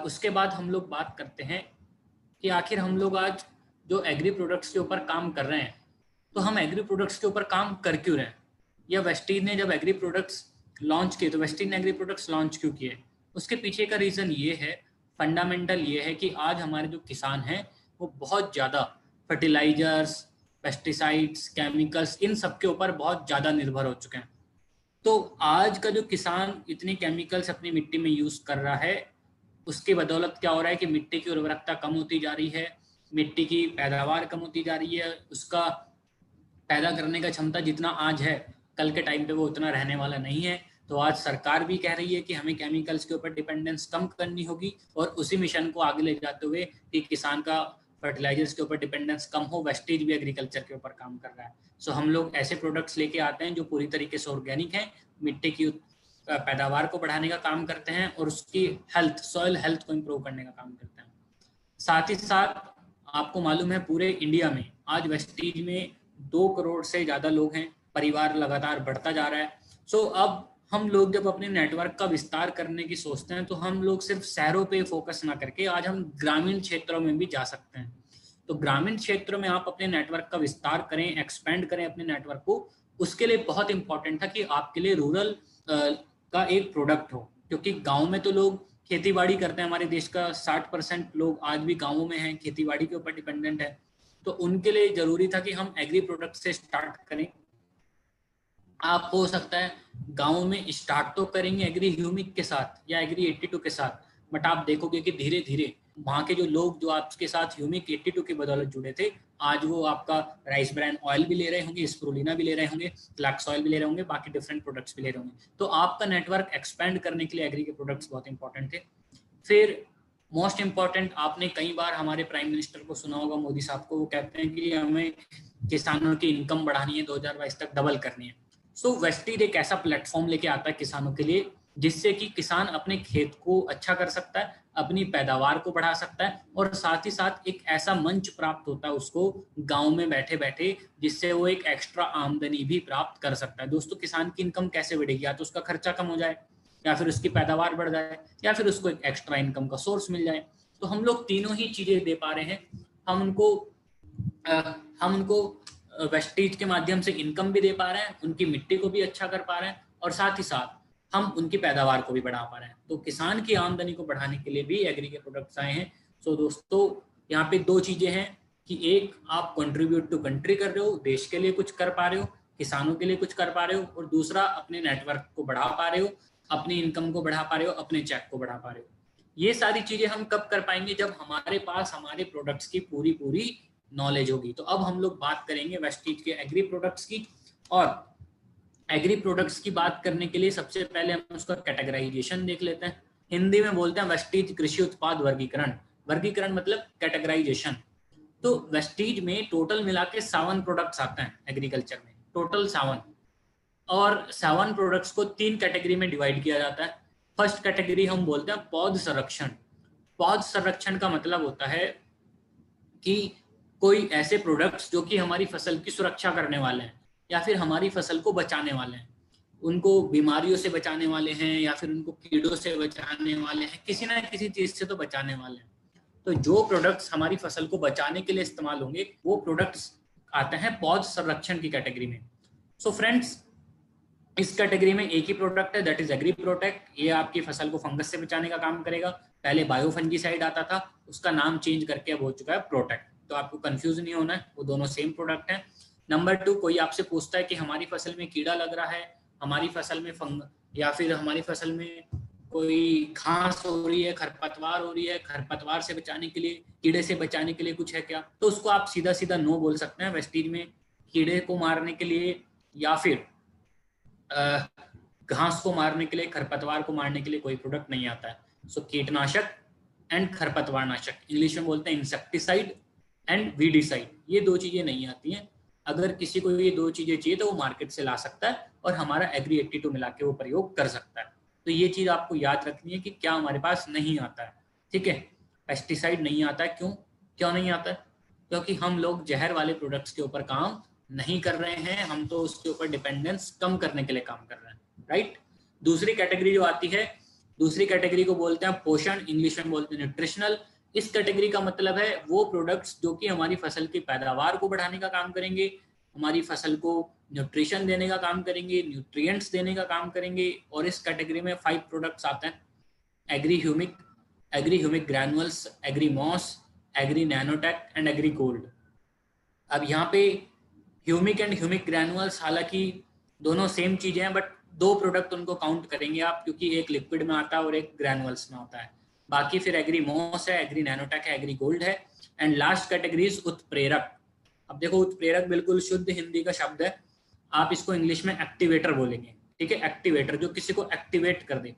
उसके बाद हम लोग बात करते हैं कि आखिर हम लोग आज जो एग्री प्रोडक्ट्स के ऊपर काम कर रहे हैं, तो हम एग्री प्रोडक्ट्स के ऊपर काम कर क्यों रहे हैं, या वेस्टीज ने जब एग्री प्रोडक्ट्स लॉन्च किए तो वेस्टीज ने एग्री प्रोडक्ट्स लॉन्च क्यों किए। उसके पीछे का रीज़न ये है, फंडामेंटल ये है कि आज हमारे जो किसान हैं वो बहुत ज़्यादा फर्टिलाइजर्स, पेस्टिसाइड्स, केमिकल्स, इन सब के ऊपर बहुत ज़्यादा निर्भर हो चुके हैं। तो आज का जो किसान इतनी केमिकल्स अपनी मिट्टी में यूज़ कर रहा है, उसकी बदौलत क्या हो रहा है कि मिट्टी की उर्वरकता कम होती जा रही है, मिट्टी की पैदावार कम होती जा रही है, उसका पैदा करने का क्षमता जितना आज है कल के टाइम पे वो उतना रहने वाला नहीं है। तो आज सरकार भी कह रही है कि हमें केमिकल्स के ऊपर डिपेंडेंस कम करनी होगी, और उसी मिशन को आगे ले जाते हुए कि किसान का फर्टिलाइजर्स के ऊपर डिपेंडेंस कम हो, वेस्टेज भी एग्रीकल्चर के ऊपर काम कर रहा है। सो हम लोग ऐसे प्रोडक्ट्स लेके आते हैं जो पूरी तरीके से ऑर्गेनिक हैं, मिट्टी की पैदावार को बढ़ाने का काम करते हैं और उसकी हेल्थ, सॉइल हेल्थ को इम्प्रूव करने का काम करते हैं। साथ ही साथ आपको मालूम है पूरे इंडिया में आज वेस्टीज में 2 करोड़ से ज़्यादा लोग हैं, परिवार लगातार बढ़ता जा रहा है। सो अब हम लोग जब अपने नेटवर्क का विस्तार करने की सोचते हैं तो हम लोग सिर्फ शहरों पे फोकस ना करके आज हम ग्रामीण क्षेत्रों में भी जा सकते हैं। तो ग्रामीण क्षेत्रों में आप अपने नेटवर्क का विस्तार करें, एक्सपेंड करें अपने नेटवर्क को। उसके लिए बहुत इंपॉर्टेंट था कि आपके लिए रूरल का एक प्रोडक्ट हो, क्योंकि गाँव में तो लोग खेती बाड़ी करते हैं। हमारे देश का 60% लोग आज भी गाँवों में हैं, खेती बाड़ी के ऊपर डिपेंडेंट है। तो उनके लिए जरूरी था कि हम एग्री प्रोडक्ट से स्टार्ट करें। आप हो सकता है गाँव में स्टार्ट तो करेंगे एग्री ह्यूमिक के साथ या एग्री 82 के साथ, बट आप देखोगे कि धीरे धीरे वहाँ के जो लोग जो आपके साथ ह्यूमिक 82 की बदौलत जुड़े थे, आज वो आपका राइस ब्रान ऑयल भी ले रहे होंगे, स्प्रुलिना भी ले रहे होंगे, फ्लैक्स ऑयल भी ले रहे होंगे, बाकी डिफरेंट प्रोडक्ट्स भी ले रहे होंगे। तो आपका नेटवर्क एक्सपेंड करने के लिए एग्री के प्रोडक्ट्स बहुत इंपॉर्टेंट थे। फिर मोस्ट इंपॉर्टेंट, आपने कई बार हमारे प्राइम मिनिस्टर को सुना होगा, मोदी साहब को, वो कहते हैं कि हमें किसानों की इनकम बढ़ानी है, 2022 तक डबल करनी है। सो वेस्टीज एक ऐसा प्लेटफॉर्म लेके आता है किसानों के लिए जिससे कि किसान अपने खेत को अच्छा कर सकता है, अपनी पैदावार को बढ़ा सकता है, और साथ ही साथ एक ऐसा मंच प्राप्त होता है उसको गांव में बैठे बैठे, जिससे वो एक एक्स्ट्रा आमदनी भी प्राप्त कर सकता है। दोस्तों, किसान की इनकम कैसे बढ़ेगी? या तो उसका खर्चा कम हो जाए, या फिर उसकी पैदावार बढ़ जाए, या फिर उसको एक एक्स्ट्रा इनकम का सोर्स मिल जाए। तो हम लोग तीनों ही चीजें दे पा रहे हैं। हम उनको वेस्टेज के माध्यम से इनकम भी दे पा रहे हैं, उनकी मिट्टी को भी अच्छा कर पा रहे हैं, और साथ ही साथ हम उनकी पैदावार को भी बढ़ा पा रहे हैं। तो किसान की आमदनी को बढ़ाने के लिए भी एग्री के प्रोडक्ट्स आए हैं। सो दोस्तों, यहाँ पे 2 चीजें हैं कि एक, आप कंट्रीब्यूट टू कंट्री कर रहे हो, देश के लिए कुछ कर पा रहे हो, किसानों के लिए कुछ कर पा रहे हो, और दूसरा अपने नेटवर्क को बढ़ा पा रहे हो, अपनी इनकम को बढ़ा पा रहे हो, अपने चेक को बढ़ा पा रहे हो। ये सारी चीजें हम कब कर पाएंगे? जब हमारे पास हमारे प्रोडक्ट्स की पूरी नॉलेज होगी। तो अब हम लोग बात करेंगे वेस्टीज के एग्री प्रोडक्ट्स की। और एग्री प्रोडक्ट्स की बात करने के लिए सबसे पहले हम उसका कैटेगराइजेशन देख लेते हैं। हिंदी में बोलते हैं वेस्टीज कृषि उत्पाद वर्गीकरण। वर्गीकरण मतलब कैटेगराइजेशन। तो वेस्टीज में टोटल मिला के 7 प्रोडक्ट्स आते हैं एग्रीकल्चर में, टोटल 7। और 7 प्रोडक्ट्स को 3 कैटेगरी में डिवाइड किया जाता है। फर्स्ट कैटेगरी हम बोलते हैं पौध संरक्षण। पौध संरक्षण का मतलब होता है कि कोई ऐसे प्रोडक्ट्स जो कि हमारी फसल की सुरक्षा करने वाले हैं, या फिर हमारी फसल को बचाने वाले हैं, उनको बीमारियों से बचाने वाले हैं, या फिर उनको कीड़ों से बचाने वाले हैं, किसी ना किसी चीज से तो बचाने वाले हैं। तो जो प्रोडक्ट्स हमारी फसल को बचाने के लिए इस्तेमाल होंगे वो प्रोडक्ट्स आते हैं पौध संरक्षण की कैटेगरी में। सो फ्रेंड्स, इस कैटेगरी में एक ही प्रोडक्ट है, दैट इज एग्री प्रोटेक्ट। ये आपकी फसल को फंगस से बचाने का काम करेगा। पहले बायोफंजीसाइड आता था, उसका नाम चेंज करके अब हो चुका है प्रोटेक्ट। तो आपको कंफ्यूज नहीं होना है, वो दोनों सेम प्रोडक्ट है। नंबर 2, कोई आपसे पूछता है कि हमारी फसल में कीड़ा लग रहा है, हमारी फसल में या फिर हमारी फसल में कोई घास हो रही है, खरपतवार हो रही है, खरपतवार से बचाने के लिए, कीड़े से बचाने के लिए कुछ है क्या? तो उसको आप सीधा सीधा नो बोल सकते हैं। वेस्टीज में कीड़े को मारने के लिए या फिर घास को मारने के लिए, खरपतवार को मारने के लिए कोई प्रोडक्ट नहीं आता है। सो कीटनाशक एंड खरपतवार नाशक, इंग्लिश में बोलते हैं इंसेक्टिसाइड एंड वीडिसाइड, ये 2 चीजें नहीं आती हैं। अगर किसी को ये 2 चीजें चाहिए तो वो मार्केट से ला सकता है और हमारा एग्री 82 मिला के वो प्रयोग कर सकता है। तो ये चीज आपको याद रखनी है कि क्या हमारे पास नहीं आता है। ठीक है, पेस्टिसाइड नहीं आता है। क्यों नहीं आता है? क्योंकि हम लोग जहर वाले प्रोडक्ट्स के ऊपर काम नहीं कर रहे हैं, हम तो उसके ऊपर डिपेंडेंस कम करने के लिए काम कर रहे हैं, राइट। दूसरी कैटेगरी जो आती है, दूसरी कैटेगरी को बोलते हैं पोषण, इंग्लिश में बोलते हैं न्यूट्रिशनल। इस कैटेगरी का मतलब है वो प्रोडक्ट्स जो कि हमारी फसल की पैदावार को बढ़ाने का काम करेंगे, हमारी फसल को न्यूट्रिशन देने का काम करेंगे, न्यूट्रिएंट्स देने का काम करेंगे। और इस कैटेगरी में 5 प्रोडक्ट्स आते हैं, Agri Humic granules, Agri Moss, Agri Nanotech and Agri Gold. अब यहाँ पे ह्यूमिक एंड ह्यूमिक ग्रैनुअल्स हालांकि दोनों सेम चीजें हैं, बट 2 प्रोडक्ट उनको काउंट करेंगे आप, क्योंकि एक लिक्विड में आता है और एक ग्रैनुअल्स में आता है। बाकी फिर एग्री मॉस है, एग्री नैनोटेक है, एग्री गोल्ड है। एंड लास्ट कैटेगरी इज उत्प्रेरक। अब देखो उत्प्रेरक बिल्कुल शुद्ध हिंदी का शब्द है, आप इसको इंग्लिश में एक्टिवेटर बोलेंगे, ठीक है। एक्टिवेटर जो किसी को एक्टिवेट कर दे।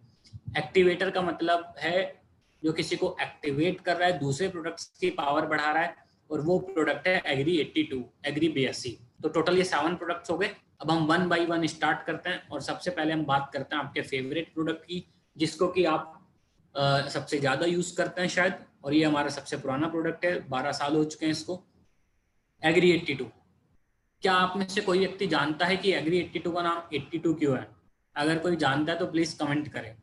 एक्टिवेटर का मतलब है जो किसी को एक्टिवेट कर रहा है, दूसरे प्रोडक्ट्स की पावर बढ़ा रहा है, और वो प्रोडक्ट है एग्री 82, एग्री 82। तो टोटल ये 7 प्रोडक्ट्स हो गए। अब हम 1 बाय 1 स्टार्ट करते हैं, और सबसे पहले हम बात करते हैं आपके फेवरेट प्रोडक्ट की, जिसको कि आप सबसे ज्यादा यूज करते हैं शायद, और ये हमारा सबसे पुराना प्रोडक्ट है, 12 साल हो चुके हैं इसको, एग्री 82। क्या आप में से कोई व्यक्ति जानता है कि एग्री 82 का नाम 82 क्यों है? अगर कोई जानता है तो प्लीज कमेंट करें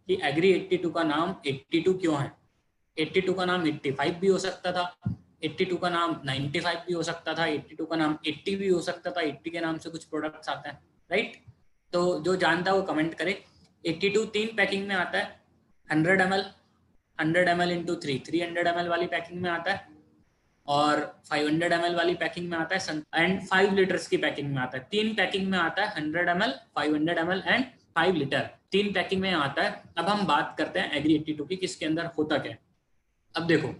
कि एग्री 82 का नाम 82 क्यों है। 82 का नाम 85 भी हो सकता था, 82 का नाम 95 भी हो सकता था, 82 का नाम 80 भी हो सकता था। 80 के नाम से कुछ प्रोडक्ट्स आते हैं, राइट। तो जो जानता है वो कमेंट करे। 82 3 पैकिंग में आता है, 100 ml, 100 ml इंटू 300 ml वाली पैकिंग में आता है, और 500 ml वाली पैकिंग में आता है, एंड 5 लीटर्स की पैकिंग में आता है। 3 पैकिंग में आता है, 100 ml, 500 ml and 5 litre, 3 packing में आता है। अब हम बात करते हैं एग्री 82 की, किसके अंदर होता क्या है। अब देखो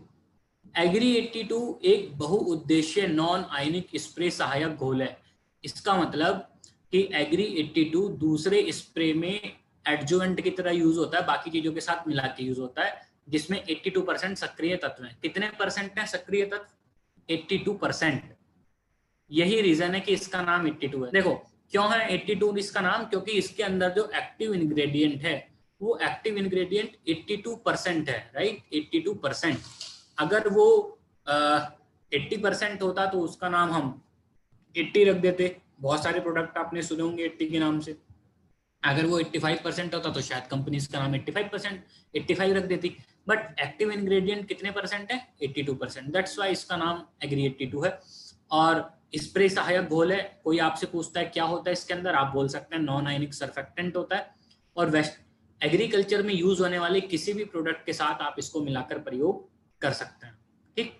एग्री 82 एक बहुउद्देशीय नॉन आयनिक स्प्रे सहायक घोल है। इसका मतलब कि एग्री 82 दूसरे स्प्रे में एडजुवेंट की तरह यूज होता है, बाकी चीजों के साथ मिला के यूज होता है, जिसमें 82% सक्रिय तत्व हैं। कितने परसेंट है सक्रिय तत्व? 82%। यही रीजन है कि इसका नाम 82 है। देखो क्यों है 82 इसका नाम? क्योंकि इसके अंदर जो एक्टिव इंग्रेडिएंट है वो एक्टिव इंग्रेडिएंट 82% है, राइट, 82%। अगर वो 80% होता तो उसका नाम हम 80 रख देते। बहुत सारे प्रोडक्ट आपने सुने होंगे 80 के नाम से। अगर वो 85% होता तो शायद कंपनी इसका नाम 85 रख देती। बट एक्टिव इंग्रेडिएंट कितने परसेंट है? 82%। दैट्स वाई इसका नाम एग्री 82 है। और स्प्रे सहायक घोल है। कोई आपसे पूछता है क्या होता है इसके अंदर, आप बोल सकते हैं नॉन आयनिक सर्फेक्टेंट होता है, और वेस्ट एग्रीकल्चर में यूज होने वाले किसी भी प्रोडक्ट के साथ आप इसको मिलाकर प्रयोग कर सकते हैं, ठीक।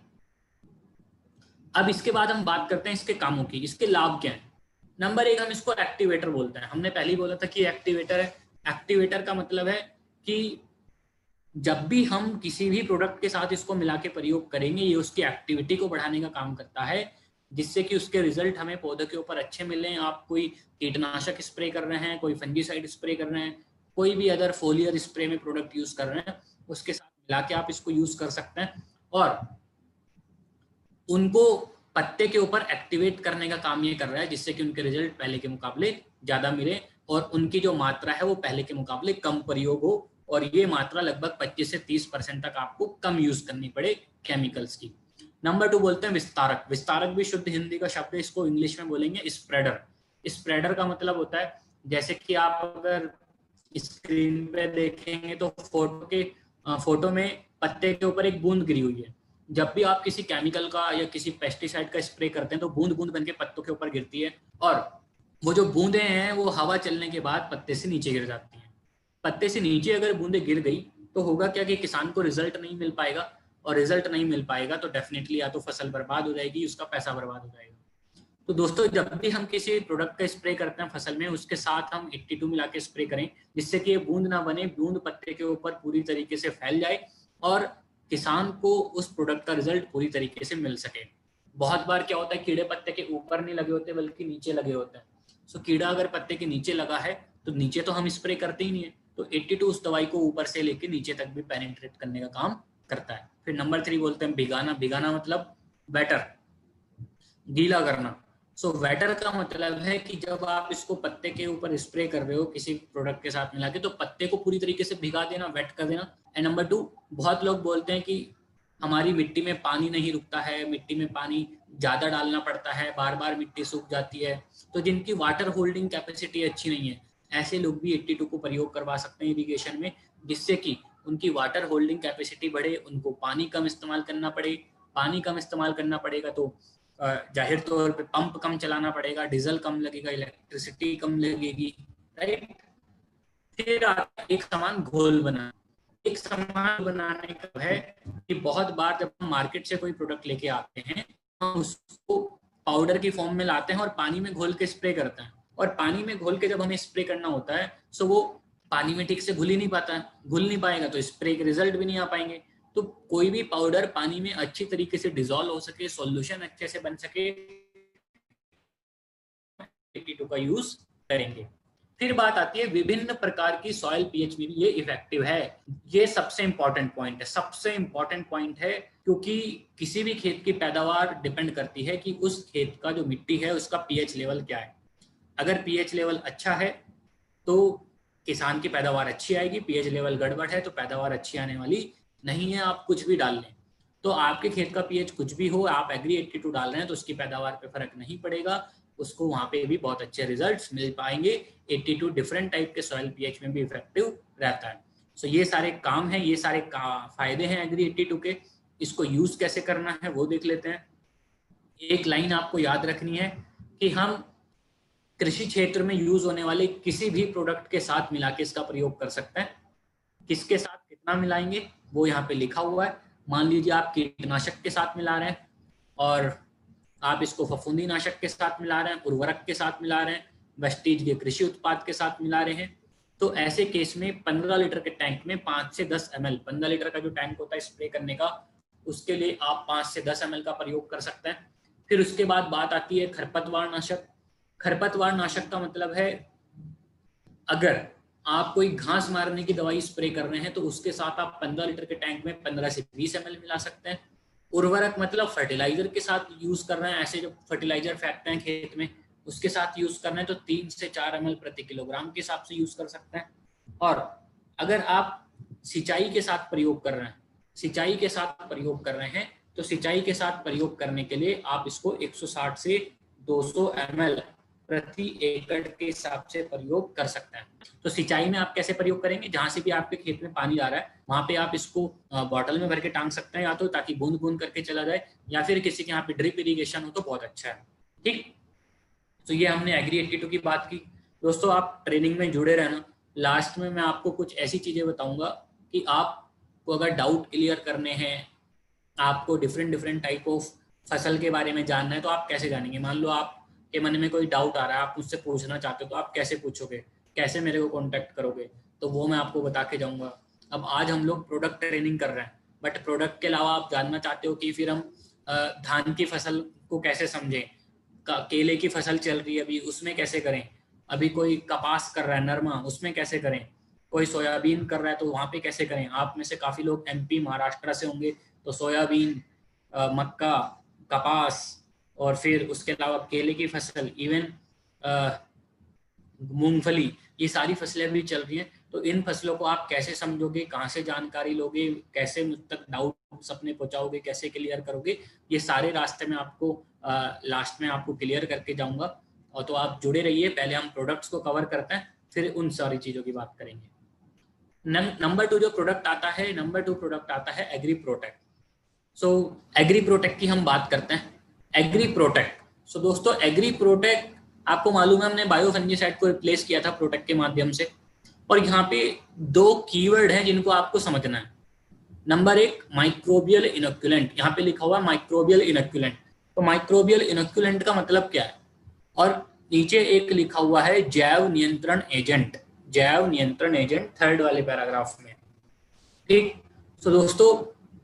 अब इसके बाद हम बात करते हैं इसके कामों की, इसके लाभ क्या है। नंबर 1 हम इसको एक्टिवेटर बोलते हैं। हमने पहले ही बोला था कि एक्टिवेटर है। एक्टिवेटर का मतलब है कि जब भी हम किसी भी प्रोडक्ट के साथ इसको मिला के प्रयोग करेंगे, ये उसकी एक्टिविटी को बढ़ाने का काम करता है, जिससे कि उसके रिजल्ट हमें पौधे के ऊपर अच्छे मिले। आप कोई कीटनाशक स्प्रे कर रहे हैं, कोई फंजीसाइड स्प्रे कर रहे हैं, कोई भी अदर फोलियर स्प्रे में प्रोडक्ट यूज कर रहे हैं, उसके साथ मिला के आप इसको यूज कर सकते हैं, और उनको पत्ते के ऊपर एक्टिवेट करने का काम ये कर रहा है, जिससे कि उनके रिजल्ट पहले के मुकाबले ज्यादा मिले, और उनकी जो मात्रा है वो पहले के मुकाबले कम प्रयोग हो, और ये मात्रा लगभग 25 से 30% तक आपको कम यूज करनी पड़े केमिकल्स की। नंबर 2 बोलते हैं विस्तारक। विस्तारक भी शुद्ध हिंदी का शब्द है, इसको इंग्लिश में बोलेंगे स्प्रेडर। स्प्रेडर का मतलब होता है, जैसे कि आप अगर स्क्रीन पे देखेंगे तो फोटो में पत्ते के ऊपर एक बूंद गिरी हुई है। जब भी आप किसी केमिकल का या किसी पेस्टिसाइड का स्प्रे करते हैं तो बूंद बूंद बन के पत्तों के ऊपर गिरती है, और वो जो बूंदें हैं वो हवा चलने के बाद पत्ते से नीचे गिर जाती हैं। पत्ते से नीचे अगर बूंदें गिर गई तो होगा क्या कि किसान को रिजल्ट नहीं मिल पाएगा, और रिजल्ट नहीं मिल पाएगा तो डेफिनेटली या तो फसल बर्बाद हो जाएगी, उसका पैसा बर्बाद हो जाएगा। तो दोस्तों जब भी हम किसी प्रोडक्ट का स्प्रे करते हैं फसल में, उसके साथ हम 82 मिला के स्प्रे करें, जिससे कि ये बूंद ना बने, बूंद पत्ते के ऊपर पूरी तरीके से फैल जाए, और किसान को उस प्रोडक्ट का रिजल्ट पूरी तरीके से मिल सके। बहुत बार क्या होता है, कीड़े पत्ते के ऊपर नहीं लगे होते बल्कि नीचे लगे होते हैं। सो कीड़ा अगर पत्ते के नीचे लगा है तो नीचे तो हम स्प्रे करते ही नहीं है, तो 82 उस दवाई को ऊपर से लेके नीचे तक भी पेनिट्रेट करने का काम करता है। फिर नंबर 3 बोलते हैं भिगाना। भिगाना मतलब वेटर, गीला करना। सो वेटर का मतलब है कि जब आप इसको पत्ते के ऊपर स्प्रे कर रहे हो किसी प्रोडक्ट के साथ मिला के, तो पत्ते को पूरी तरीके से भिगा देना, वेट कर देना। एंड नंबर 2, बहुत लोग बोलते हैं कि हमारी मिट्टी में पानी नहीं रुकता है, मिट्टी में पानी ज्यादा डालना पड़ता है, बार बार मिट्टी सूख जाती है। तो जिनकी वाटर होल्डिंग कैपेसिटी अच्छी नहीं है, ऐसे लोग भी 82 को प्रयोग करवा सकते हैं इरिगेशन में, जिससे कि उनकी वाटर होल्डिंग कैपेसिटी बढ़े, उनको पानी कम इस्तेमाल करना पड़े। पानी कम इस्तेमाल करना पड़ेगा तो जाहिर तौर पे पंप कम चलाना पड़ेगा, डीजल कम लगेगा, इलेक्ट्रिसिटी कम लगेगी, राइट। फिर एक समान घोल बना, एक समान बनाने का है कि बहुत बार जब हम मार्केट से कोई प्रोडक्ट लेके आते हैं, हम उसको पाउडर की फॉर्म में लाते हैं और पानी में घोल के स्प्रे करते हैं, और पानी में घोल के जब हमें स्प्रे करना होता है तो वो पानी में ठीक से घुल ही नहीं पाता है, घुल नहीं पाएगा तो स्प्रे के रिजल्ट भी नहीं आ पाएंगे। तो कोई भी पाउडर पानी में अच्छी तरीके से डिसॉल्व हो सके, सॉल्यूशन अच्छे से बन सके, 82 का यूज करेंगे। फिर बात आती है विभिन्न प्रकार की सॉइल पीएच में भी ये इफेक्टिव है। ये सबसे इंपॉर्टेंट पॉइंट है, सबसे इंपॉर्टेंट पॉइंट है, क्योंकि किसी भी खेत की पैदावार डिपेंड करती है कि उस खेत का जो मिट्टी है उसका पीएच लेवल क्या है। अगर पीएच लेवल अच्छा है तो किसान की पैदावार अच्छी आएगी, पीएच लेवल गड़बड़ है तो पैदावार अच्छी आने वाली नहीं है, आप कुछ भी डाल लें। तो आपके खेत का पीएच कुछ भी हो, आप एग्री 82 डाल रहे हैं तो उसकी पैदावार पे फर्क नहीं पड़ेगा, उसको वहां पे भी बहुत अच्छे रिजल्ट्स मिल पाएंगे। 82 डिफरेंट टाइप के सॉइल पीएच में भी इफेक्टिव रहता है। सो ये सारे काम हैं, ये सारे फायदे हैं एग्री 82 के। इसको यूज कैसे करना है वो देख लेते हैं। एक लाइन आपको याद रखनी है कि हम कृषि क्षेत्र में यूज होने वाले किसी भी प्रोडक्ट के साथ मिला के इसका प्रयोग कर सकते हैं। किसके साथ कितना मिलाएंगे वो यहाँ पे लिखा हुआ है। मान लीजिए आप कीटनाशक के साथ मिला रहे हैं और आप इसको फफूंदी नाशक के साथ मिला रहे हैं, उर्वरक के साथ मिला रहे हैं, वेस्टीज के कृषि उत्पाद के साथ मिला रहे हैं, तो ऐसे केस में 15 लीटर के टैंक में 5 से 10 ml, 15 लीटर का जो टैंक होता है स्प्रे करने का, उसके लिए आप 5 से 10 ml का प्रयोग कर सकते हैं। फिर उसके बाद बात आती है खरपतवार नाशक। खरपतवार नाशक का मतलब है अगर आप कोई घास मारने की दवाई स्प्रे कर रहे हैं तो उसके साथ आप 15 लीटर के टैंक में 15 से 20 ml मिला सकते हैं। उर्वरक मतलब फर्टिलाइजर के साथ यूज कर रहे हैं, ऐसे जो फर्टिलाइजर फेंकते हैं खेत में उसके साथ यूज करना है तो 3 से 4 ml प्रति किलोग्राम के हिसाब से यूज कर सकते हैं। और अगर आप सिंचाई के साथ प्रयोग कर रहे हैं, सिंचाई के साथ प्रयोग कर रहे हैं तो सिंचाई के साथ प्रयोग करने के लिए आप इसको 160 से 200 ml प्रति एकड़ के हिसाब से प्रयोग कर सकते हैं। तो सिंचाई में आप कैसे प्रयोग करेंगे, जहां से भी आपके खेत में पानी आ रहा है वहां पे आप इसको बॉटल में भर के टांग सकते हैं, या तो ताकि बूंद बूंद करके चला जाए, या फिर किसी के यहाँ पे ड्रिप इरिगेशन हो तो बहुत अच्छा है। ठीक, तो ये हमने एग्री 82 की बात की। दोस्तों आप ट्रेनिंग में जुड़े रहना, लास्ट में मैं आपको कुछ ऐसी चीजें बताऊंगा कि आपको अगर डाउट क्लियर करने हैं, आपको डिफरेंट टाइप ऑफ फसल के बारे में जानना है तो आप कैसे जानेंगे। मान लो आप के मन में कोई डाउट आ रहा है, आप मुझसे पूछना चाहते हो तो आप कैसे पूछोगे, कैसे मेरे को कांटेक्ट करोगे, तो वो मैं आपको बता के जाऊंगा। अब आज हम लोग प्रोडक्ट ट्रेनिंग कर रहे हैं, बट प्रोडक्ट के अलावा आप जानना चाहते हो कि फिर हम धान की फसल को कैसे समझें, केले की फसल चल रही है अभी उसमें कैसे करें, अभी कोई कपास कर रहा है नरमा उसमें कैसे करें, कोई सोयाबीन कर रहा है तो वहाँ पे कैसे करें। आप में से काफ़ी लोग एमपी महाराष्ट्र से होंगे तो सोयाबीन, मक्का, कपास और फिर उसके अलावा केले की फसल, इवन मूंगफली, ये सारी फसलें भी चल रही हैं। तो इन फसलों को आप कैसे समझोगे, कहाँ से जानकारी लोगे, कैसे मुझ तक डाउट अपने पहुंचाओगे, कैसे क्लियर करोगे, ये सारे रास्ते में आपको लास्ट में आपको क्लियर करके जाऊंगा। और तो आप जुड़े रहिए, पहले हम प्रोडक्ट्स को कवर करते हैं फिर उन सारी चीज़ों की बात करेंगे। नंबर 2 जो प्रोडक्ट आता है, नंबर 2 प्रोडक्ट आता है एग्री प्रोटेक्ट। सो एग्री प्रोटेक्ट की हम बात करते हैं। एग्री प्रोटेक्ट, सो दोस्तों एग्री प्रोटेक्ट आपको मालूम है हमने बायो फंजीसाइड को रिप्लेस किया था प्रोटेक्ट के माध्यम से, और यहाँ पे 2 कीवर्ड हैं जिनको आपको समझना है। नंबर 1 माइक्रोबियल इनोक्युलेंट, यहाँ पे लिखा हुआ है माइक्रोबियल इनोक्युलेंट। तो माइक्रोबियल इनोक्युलेंट का मतलब क्या है, और नीचे एक लिखा हुआ है जैव नियंत्रण एजेंट, जैव नियंत्रण एजेंट थर्ड वाले पैराग्राफ में। ठीक, तो दोस्तों